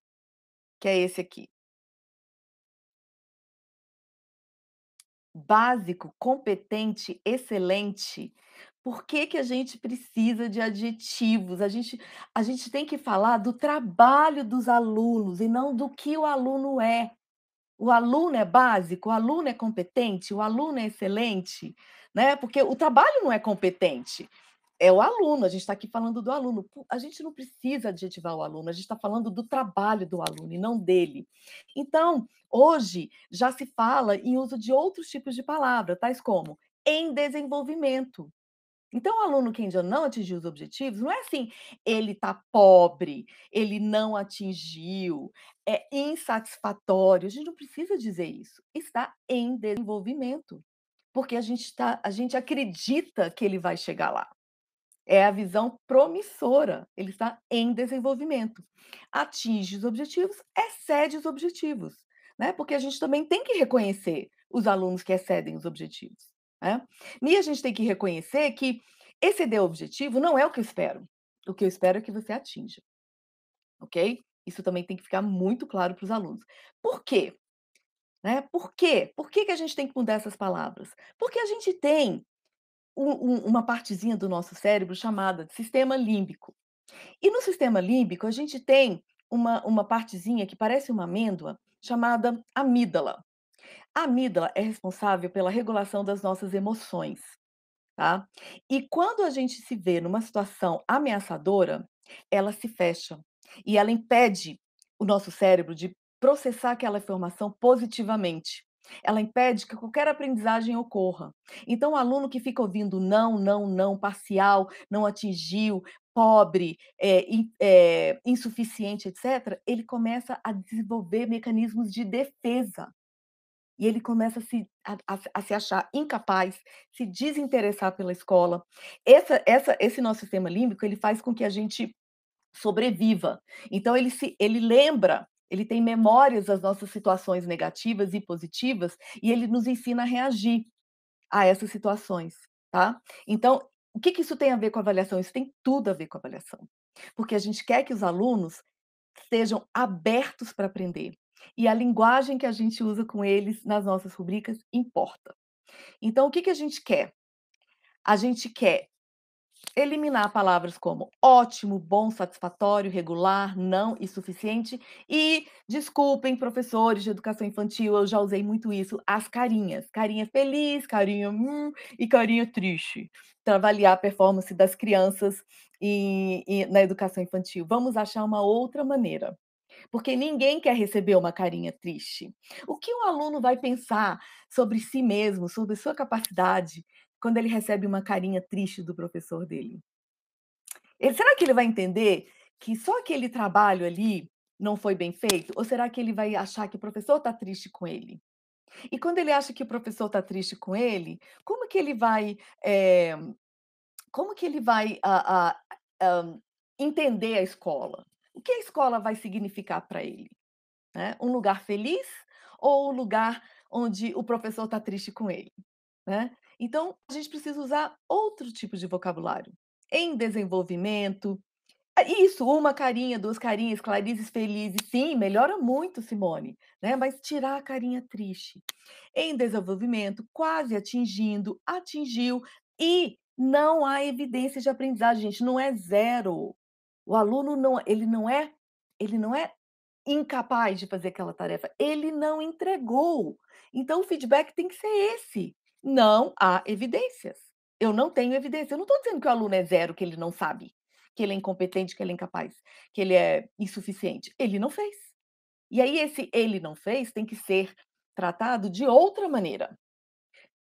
que é esse aqui. Básico, competente, excelente. Por que que a gente precisa de adjetivos? A gente tem que falar do trabalho dos alunos e não do que o aluno é. O aluno é básico, o aluno é competente, o aluno é excelente, né, porque o trabalho não é competente, é o aluno, a gente está aqui falando do aluno. A gente não precisa adjetivar o aluno, a gente está falando do trabalho do aluno e não dele. Então, hoje já se fala em uso de outros tipos de palavra, tais como "em desenvolvimento". Então, o aluno que ainda não atingiu os objetivos, não é assim, ele está pobre, ele não atingiu, é insatisfatório. A gente não precisa dizer isso. Está em desenvolvimento, porque a gente acredita que ele vai chegar lá. É a visão promissora, ele está em desenvolvimento. Atinge os objetivos, excede os objetivos, né, porque a gente também tem que reconhecer os alunos que excedem os objetivos, né. E a gente tem que reconhecer que exceder o objetivo não é o que eu espero é que você atinja, ok? Isso também tem que ficar muito claro para os alunos. Por quê? Né, por quê? Por que que a gente tem que mudar essas palavras? Porque a gente tem uma partezinha do nosso cérebro chamada de sistema límbico. E no sistema límbico, a gente tem uma partezinha que parece uma amêndoa, chamada amígdala. A amígdala é responsável pela regulação das nossas emoções. tá? E quando a gente se vê numa situação ameaçadora, ela se fecha e ela impede o nosso cérebro de processar aquela informação positivamente. Ela impede que qualquer aprendizagem ocorra. Então, o aluno que fica ouvindo não, não, não, parcial, não atingiu, pobre, insuficiente, etc., ele começa a desenvolver mecanismos de defesa. E ele começa a se achar incapaz, se desinteressar pela escola. Esse nosso sistema límbico, ele faz com que a gente sobreviva. Então ele lembra, ele tem memórias das nossas situações negativas e positivas, e ele nos ensina a reagir a essas situações, tá. Então, o que que isso tem a ver com a avaliação? Isso tem tudo a ver com a avaliação, porque a gente quer que os alunos sejam abertos para aprender, e a linguagem que a gente usa com eles nas nossas rubricas importa. Então o que que a gente quer? A gente quer eliminar palavras como ótimo, bom, satisfatório, regular, não e suficiente. E desculpem, professores de educação infantil, eu já usei muito isso, as carinhas. Carinha feliz, carinha e carinha triste. Para avaliar a performance das crianças na educação infantil. Vamos achar uma outra maneira. Porque ninguém quer receber uma carinha triste. O que um aluno vai pensar sobre si mesmo, sobre sua capacidade, quando ele recebe uma carinha triste do professor dele? Será que ele vai entender que só aquele trabalho ali não foi bem feito? Ou será que ele vai achar que o professor está triste com ele? E quando ele acha que o professor está triste com ele, como que ele vai, como que ele vai entender a escola? O que a escola vai significar para ele? Né? Um lugar feliz ou um lugar onde o professor está triste com ele? Né? Então, a gente precisa usar outro tipo de vocabulário. Em desenvolvimento, isso, uma carinha, 2 carinhas, Clarices felizes, sim, melhora muito, Simone, né, mas tirar a carinha triste. Em desenvolvimento, quase atingindo, atingiu e não há evidência de aprendizagem, gente, não é zero. O aluno não é incapaz de fazer aquela tarefa, ele não entregou. Então o feedback tem que ser esse, não há evidências. Eu não tenho evidência, eu não estou dizendo que o aluno é zero, que ele não sabe, que ele é incompetente, que ele é incapaz, que ele é insuficiente. Ele não fez. E aí esse "ele não fez" tem que ser tratado de outra maneira,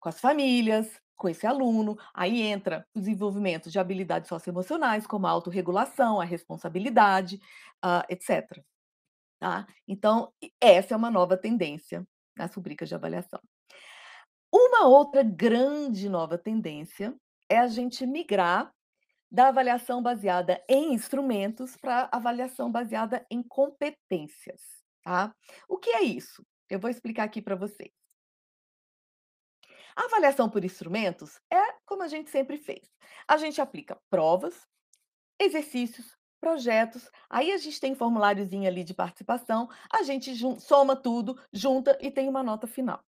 com as famílias, com esse aluno, aí entra o desenvolvimento de habilidades socioemocionais, como a autorregulação, a responsabilidade, etcétera. Tá? Então, essa é uma nova tendência nas rubricas de avaliação. Uma outra grande nova tendência é a gente migrar da avaliação baseada em instrumentos para avaliação baseada em competências, tá? O que é isso? Eu vou explicar aqui para vocês. A avaliação por instrumentos é como a gente sempre fez. A gente aplica provas, exercícios, projetos, aí a gente tem um formuláriozinho ali de participação, a gente soma tudo, junta e tem uma nota final.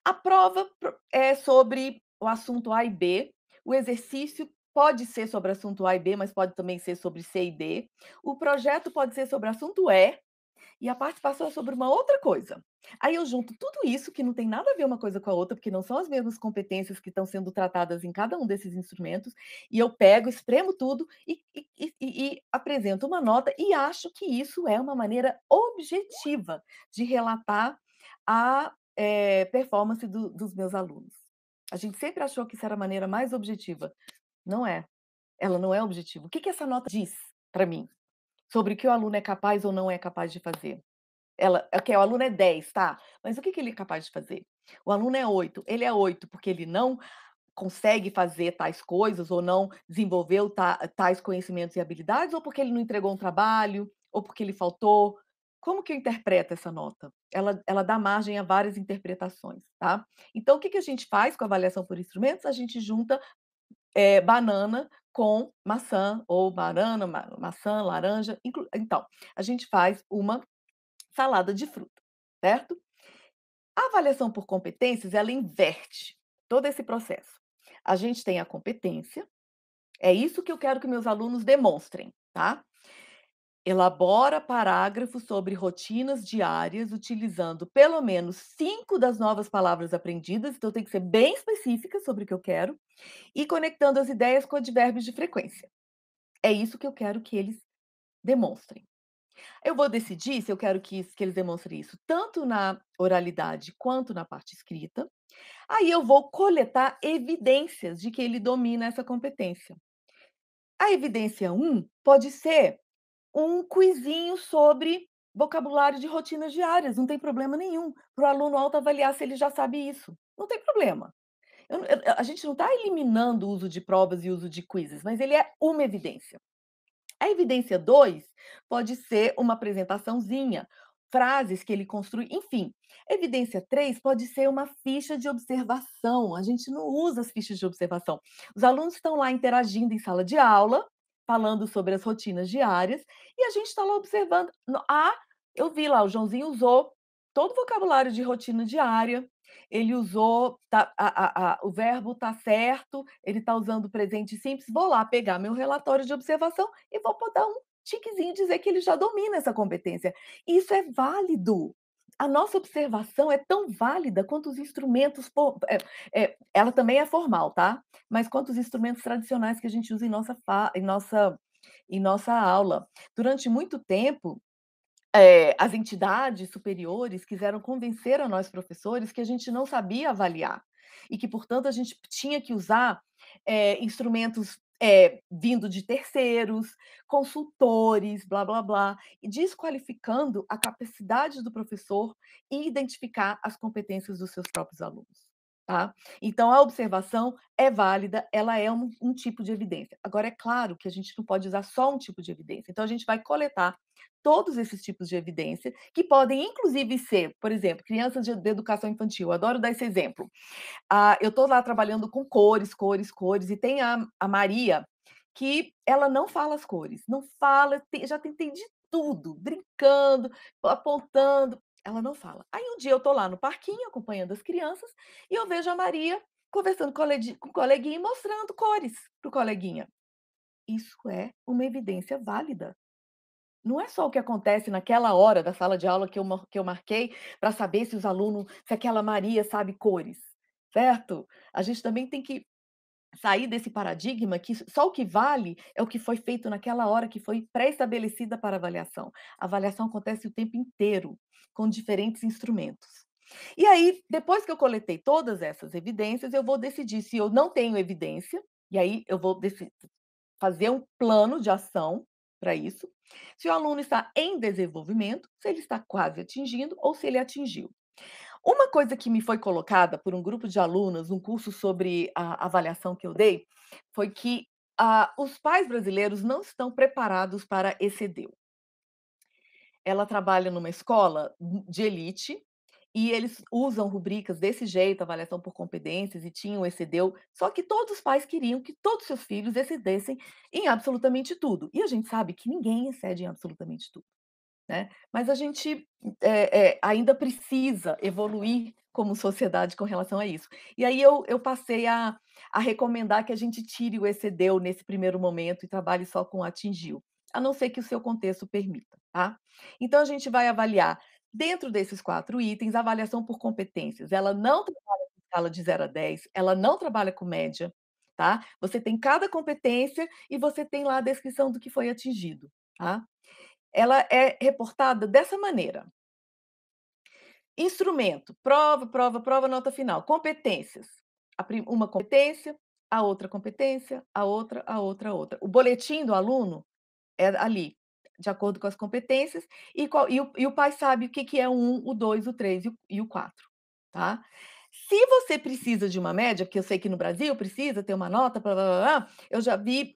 A prova é sobre o assunto A e B, o exercício pode ser sobre assunto A e B, mas pode também ser sobre C e D, o projeto pode ser sobre assunto E a participação é sobre uma outra coisa. Aí eu junto tudo isso, que não tem nada a ver uma coisa com a outra, porque não são as mesmas competências que estão sendo tratadas em cada um desses instrumentos, e eu pego, espremo tudo e apresento uma nota, e acho que isso é uma maneira objetiva de relatar a performance dos meus alunos. A gente sempre achou que isso era a maneira mais objetiva. Não é. Ela não é objetiva. O que que essa nota diz para mim sobre o que o aluno é capaz ou não é capaz de fazer? Ok, o aluno é 10, tá, mas o que que ele é capaz de fazer? O aluno é 8, ele é 8 porque ele não consegue fazer tais coisas ou não desenvolveu tais conhecimentos e habilidades, ou porque ele não entregou um trabalho, ou porque ele faltou? Como que eu interpreto essa nota? Ela dá margem a várias interpretações, tá. Então o que que a gente faz com a avaliação por instrumentos? A gente junta, banana com maçã, ou banana, maçã, laranja, então, a gente faz uma salada de fruta, certo? A avaliação por competências, ela inverte todo esse processo. A gente tem a competência, é isso que eu quero que meus alunos demonstrem, tá? Elabora parágrafos sobre rotinas diárias, utilizando pelo menos 5 das novas palavras aprendidas, então tem que ser bem específica sobre o que eu quero, e conectando as ideias com advérbios de frequência. É isso que eu quero que eles demonstrem. Eu vou decidir se eu quero que eles demonstrem isso tanto na oralidade quanto na parte escrita. Aí eu vou coletar evidências de que ele domina essa competência. A evidência um pode ser um quizinho sobre vocabulário de rotinas diárias, não tem problema nenhum para o aluno autoavaliar se ele já sabe isso, não tem problema. A gente não está eliminando o uso de provas e o uso de quizzes, mas ele é uma evidência. A evidência 2 pode ser uma apresentaçãozinha, frases que ele construi, enfim. Evidência 3 pode ser uma ficha de observação, a gente não usa as fichas de observação. Os alunos estão lá interagindo em sala de aula, falando sobre as rotinas diárias, e a gente está lá observando. Eu vi lá, o Joãozinho usou todo o vocabulário de rotina diária, ele usou, o verbo está certo, ele está usando o presente simples, vou lá pegar meu relatório de observação e vou botar um tiquezinho, dizer que ele já domina essa competência. Isso é válido. A nossa observação é tão válida quanto os instrumentos ela também é formal, tá, mas quanto os instrumentos tradicionais que a gente usa em nossa aula. Durante muito tempo, as entidades superiores quiseram convencer a nós professores que a gente não sabia avaliar e que, portanto, a gente tinha que usar, instrumentos, vindo de terceiros, consultores, blá-blá-blá, e desqualificando a capacidade do professor em identificar as competências dos seus próprios alunos, tá. Então a observação é válida, ela é um tipo de evidência. Agora é claro que a gente não pode usar só um tipo de evidência, então a gente vai coletar todos esses tipos de evidência, que podem inclusive ser, por exemplo, crianças de educação infantil, eu adoro dar esse exemplo. Eu estou lá trabalhando com cores, cores, cores, e tem a Maria, que ela não fala as cores, não fala, já tentei de tudo, brincando, apontando, ela não fala. Aí um dia eu estou lá no parquinho acompanhando as crianças, e eu vejo a Maria conversando com o coleguinha e mostrando cores para o coleguinha. Isso é uma evidência válida. Não é só o que acontece naquela hora da sala de aula que eu marquei para saber se os alunos se aquela Maria sabe cores, certo? A gente também tem que sair desse paradigma que só o que vale é o que foi feito naquela hora que foi pré-estabelecida para avaliação. A avaliação acontece o tempo inteiro, com diferentes instrumentos. E aí, depois que eu coletei todas essas evidências, eu vou decidir se eu não tenho evidência, e aí eu vou fazer um plano de ação para isso. Se o aluno está em desenvolvimento, se ele está quase atingindo ou se ele atingiu. Uma coisa que me foi colocada por um grupo de alunos, um curso sobre a avaliação que eu dei, foi que os pais brasileiros não estão preparados para ECDU. Ela trabalha numa escola de elite e eles usam rubricas desse jeito, avaliação por competências, e tinham excedeu, só que todos os pais queriam que todos os seus filhos excedessem em absolutamente tudo. E a gente sabe que ninguém excede em absolutamente tudo, né. Mas a gente, ainda precisa evoluir como sociedade com relação a isso. E aí eu passei a recomendar que a gente tire o excedeu nesse primeiro momento e trabalhe só com atingiu, a não ser que o seu contexto permita, tá. Então a gente vai avaliar, dentro desses 4 itens, a avaliação por competências, ela não trabalha com escala de 0 a 10, ela não trabalha com média, tá. Você tem cada competência e você tem lá a descrição do que foi atingido, tá. Ela é reportada dessa maneira: instrumento, prova, prova, prova, nota final. Competências, uma competência, a outra competência, a outra, a outra, a outra. O boletim do aluno é ali, de acordo com as competências, e o pai sabe o que que é o 1, o 2, o 3 e o 4, tá. Se você precisa de uma média, porque eu sei que no Brasil precisa ter uma nota, blá-blá-blá-blá, eu já vi,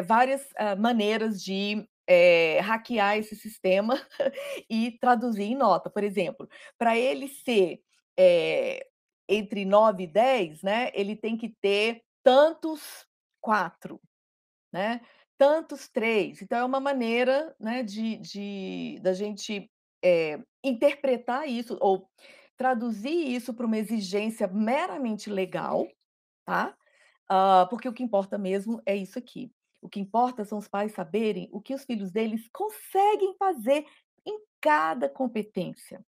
várias, maneiras de, hackear esse sistema e traduzir em nota. Por exemplo, para ele ser, eh, entre 9 e 10, né, ele tem que ter tantos 4, né, tantos 3. Então é uma maneira, né, da gente, interpretar isso ou traduzir isso para uma exigência meramente legal, tá, porque o que importa mesmo é isso aqui. O que importa são os pais saberem o que os filhos deles conseguem fazer em cada competência.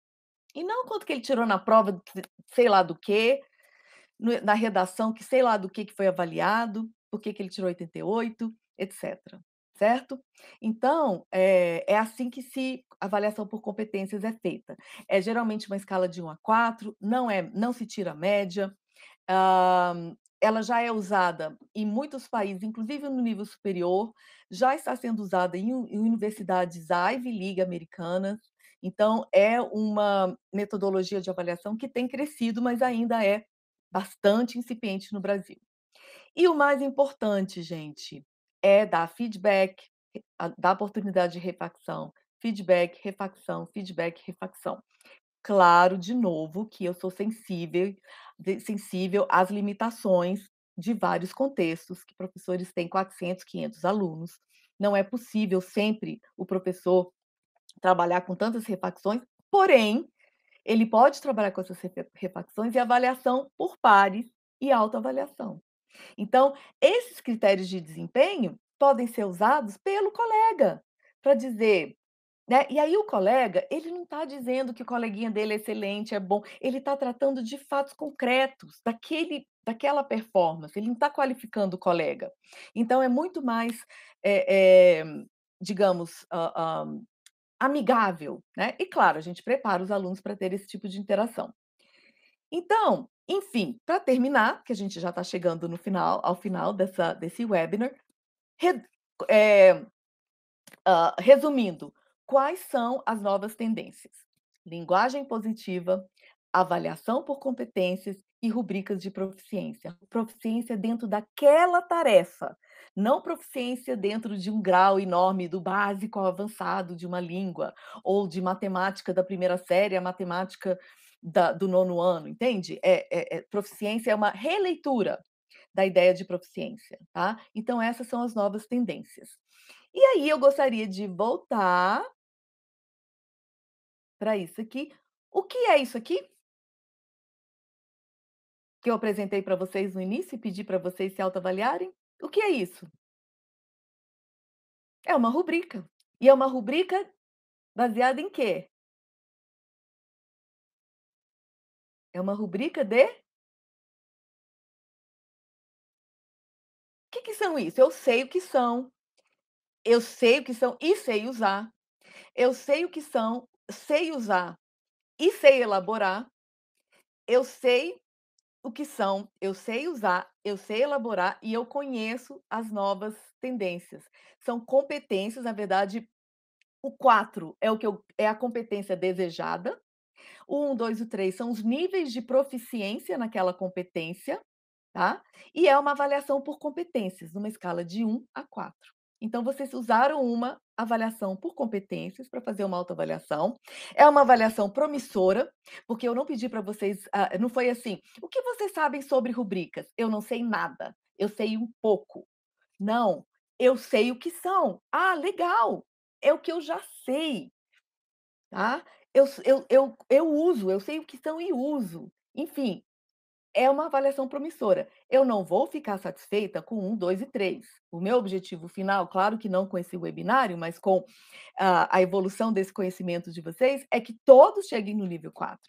E não quanto que ele tirou na prova, sei lá do quê, na redação, que sei lá do que foi avaliado, por que ele tirou 88, etc. Certo? Então, é assim que se avaliação por competências é feita. É geralmente uma escala de 1 a 4, não se tira a média. Ela já é usada em muitos países, inclusive no nível superior, já está sendo usada em universidades Ivy League americanas. Então, é uma metodologia de avaliação que tem crescido, mas ainda é bastante incipiente no Brasil. E o mais importante, gente, é dar feedback, dar oportunidade de refacção, feedback, refacção. Claro, de novo, que eu sou sensível às limitações de vários contextos, que professores têm 400, 500 alunos. Não é possível sempre o professor trabalhar com tantas refacções, porém, ele pode trabalhar com essas refacções e avaliação por pares e autoavaliação. Então, esses critérios de desempenho podem ser usados pelo colega para dizer, né, e aí o colega, ele não está dizendo que o coleguinha dele é excelente, é bom, ele está tratando de fatos concretos, daquela performance, ele não está qualificando o colega. Então é muito mais, digamos, amigável, né. E claro, a gente prepara os alunos para ter esse tipo de interação. Então, enfim, para terminar, que a gente já está chegando no final ao final desse webinar, re eh resumindo, quais são as novas tendências? Linguagem positiva, avaliação por competências e rubricas de proficiência. Proficiência dentro daquela tarefa, não proficiência dentro de um grau enorme do básico ao avançado de uma língua, ou de matemática da primeira série, a matemática do nono ano, entende? Proficiência é uma releitura da ideia de proficiência, tá? Então, essas são as novas tendências. E aí eu gostaria de voltar para isso aqui. O que é isso aqui? Que eu apresentei para vocês no início e pedi para vocês se autoavaliarem? O que é isso? É uma rubrica. E é uma rubrica baseada em quê? É uma rubrica de que são isso? Eu sei o que são, eu sei o que são e sei usar. Eu sei o que são, sei usar e sei elaborar. Eu sei o que são, eu sei usar, eu sei elaborar e eu conheço as novas tendências. São competências, na verdade, o 4 é é a competência desejada, o 1, 2 e o 3 são os níveis de proficiência naquela competência, tá? E é uma avaliação por competências, numa escala de 1 a 4. Então, vocês usaram uma avaliação por competências para fazer uma autoavaliação. É uma avaliação promissora, porque eu não pedi para vocês, não foi assim: "O que vocês sabem sobre rubricas?". Eu não sei nada, eu sei um pouco. Não, eu sei o que são. Ah, legal, é o que eu já sei, tá? Eu uso, eu sei o que são e uso. Enfim, é uma avaliação promissora. Eu não vou ficar satisfeita com 1, 2 e 3. O meu objetivo final, claro que não com esse webinário, mas com a evolução desse conhecimento de vocês, é que todos cheguem no nível 4.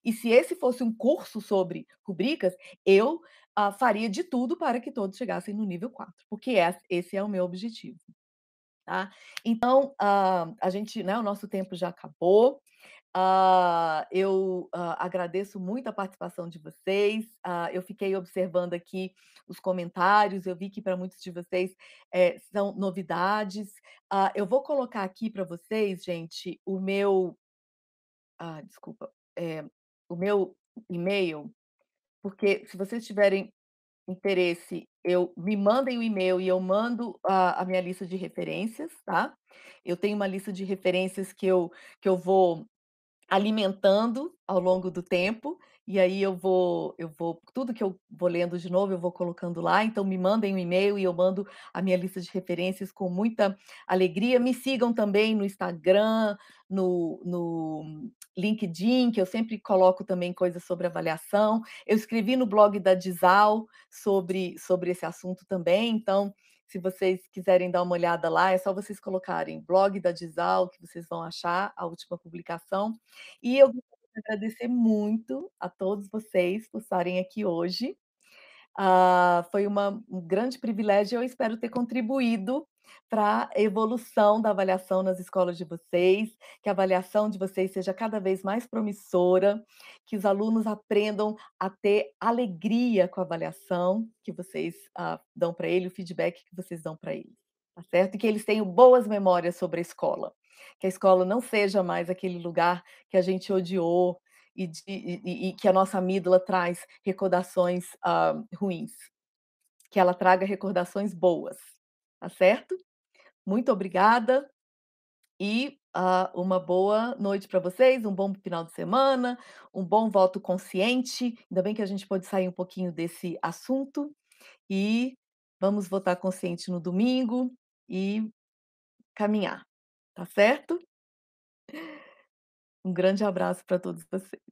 E se esse fosse um curso sobre rubricas, eu faria de tudo para que todos chegassem no nível 4, porque esse é o meu objetivo. Tá? Então, a gente, né, o nosso tempo já acabou. Eu agradeço muito a participação de vocês. Eu fiquei observando aqui os comentários, eu vi que para muitos de vocês são novidades. Eu vou colocar aqui para vocês, gente, desculpa, o meu e-mail, porque se vocês tiverem interesse, me mandem o e-mail e eu mando a minha lista de referências, tá? Eu tenho uma lista de referências que eu vou alimentando ao longo do tempo, e aí eu vou tudo que eu vou lendo de novo, eu vou colocando lá, então me mandem um e-mail e eu mando a minha lista de referências com muita alegria. Me sigam também no Instagram, no LinkedIn, que eu sempre coloco também coisas sobre avaliação. Eu escrevi no blog da Dizal sobre esse assunto também, então Se vocês quiserem dar uma olhada lá, é só vocês colocarem "blog da Dizal", que vocês vão achar a última publicação. E eu gostaria de agradecer muito a todos vocês por estarem aqui hoje. Foi um grande privilégio, eu espero ter contribuído para a evolução da avaliação nas escolas de vocês, que a avaliação de vocês seja cada vez mais promissora, que os alunos aprendam a ter alegria com a avaliação que vocês, dão para ele, o feedback que vocês dão para eles, tá certo? E que eles tenham boas memórias sobre a escola, que a escola não seja mais aquele lugar que a gente odiou, e que a nossa amígdala traz recordações, ruins, que ela traga recordações boas, tá certo? Muito obrigada e, uma boa noite para vocês, um bom final de semana, um bom voto consciente, ainda bem que a gente pode sair um pouquinho desse assunto, e vamos votar consciente no domingo e caminhar, tá certo? Um grande abraço para todos vocês.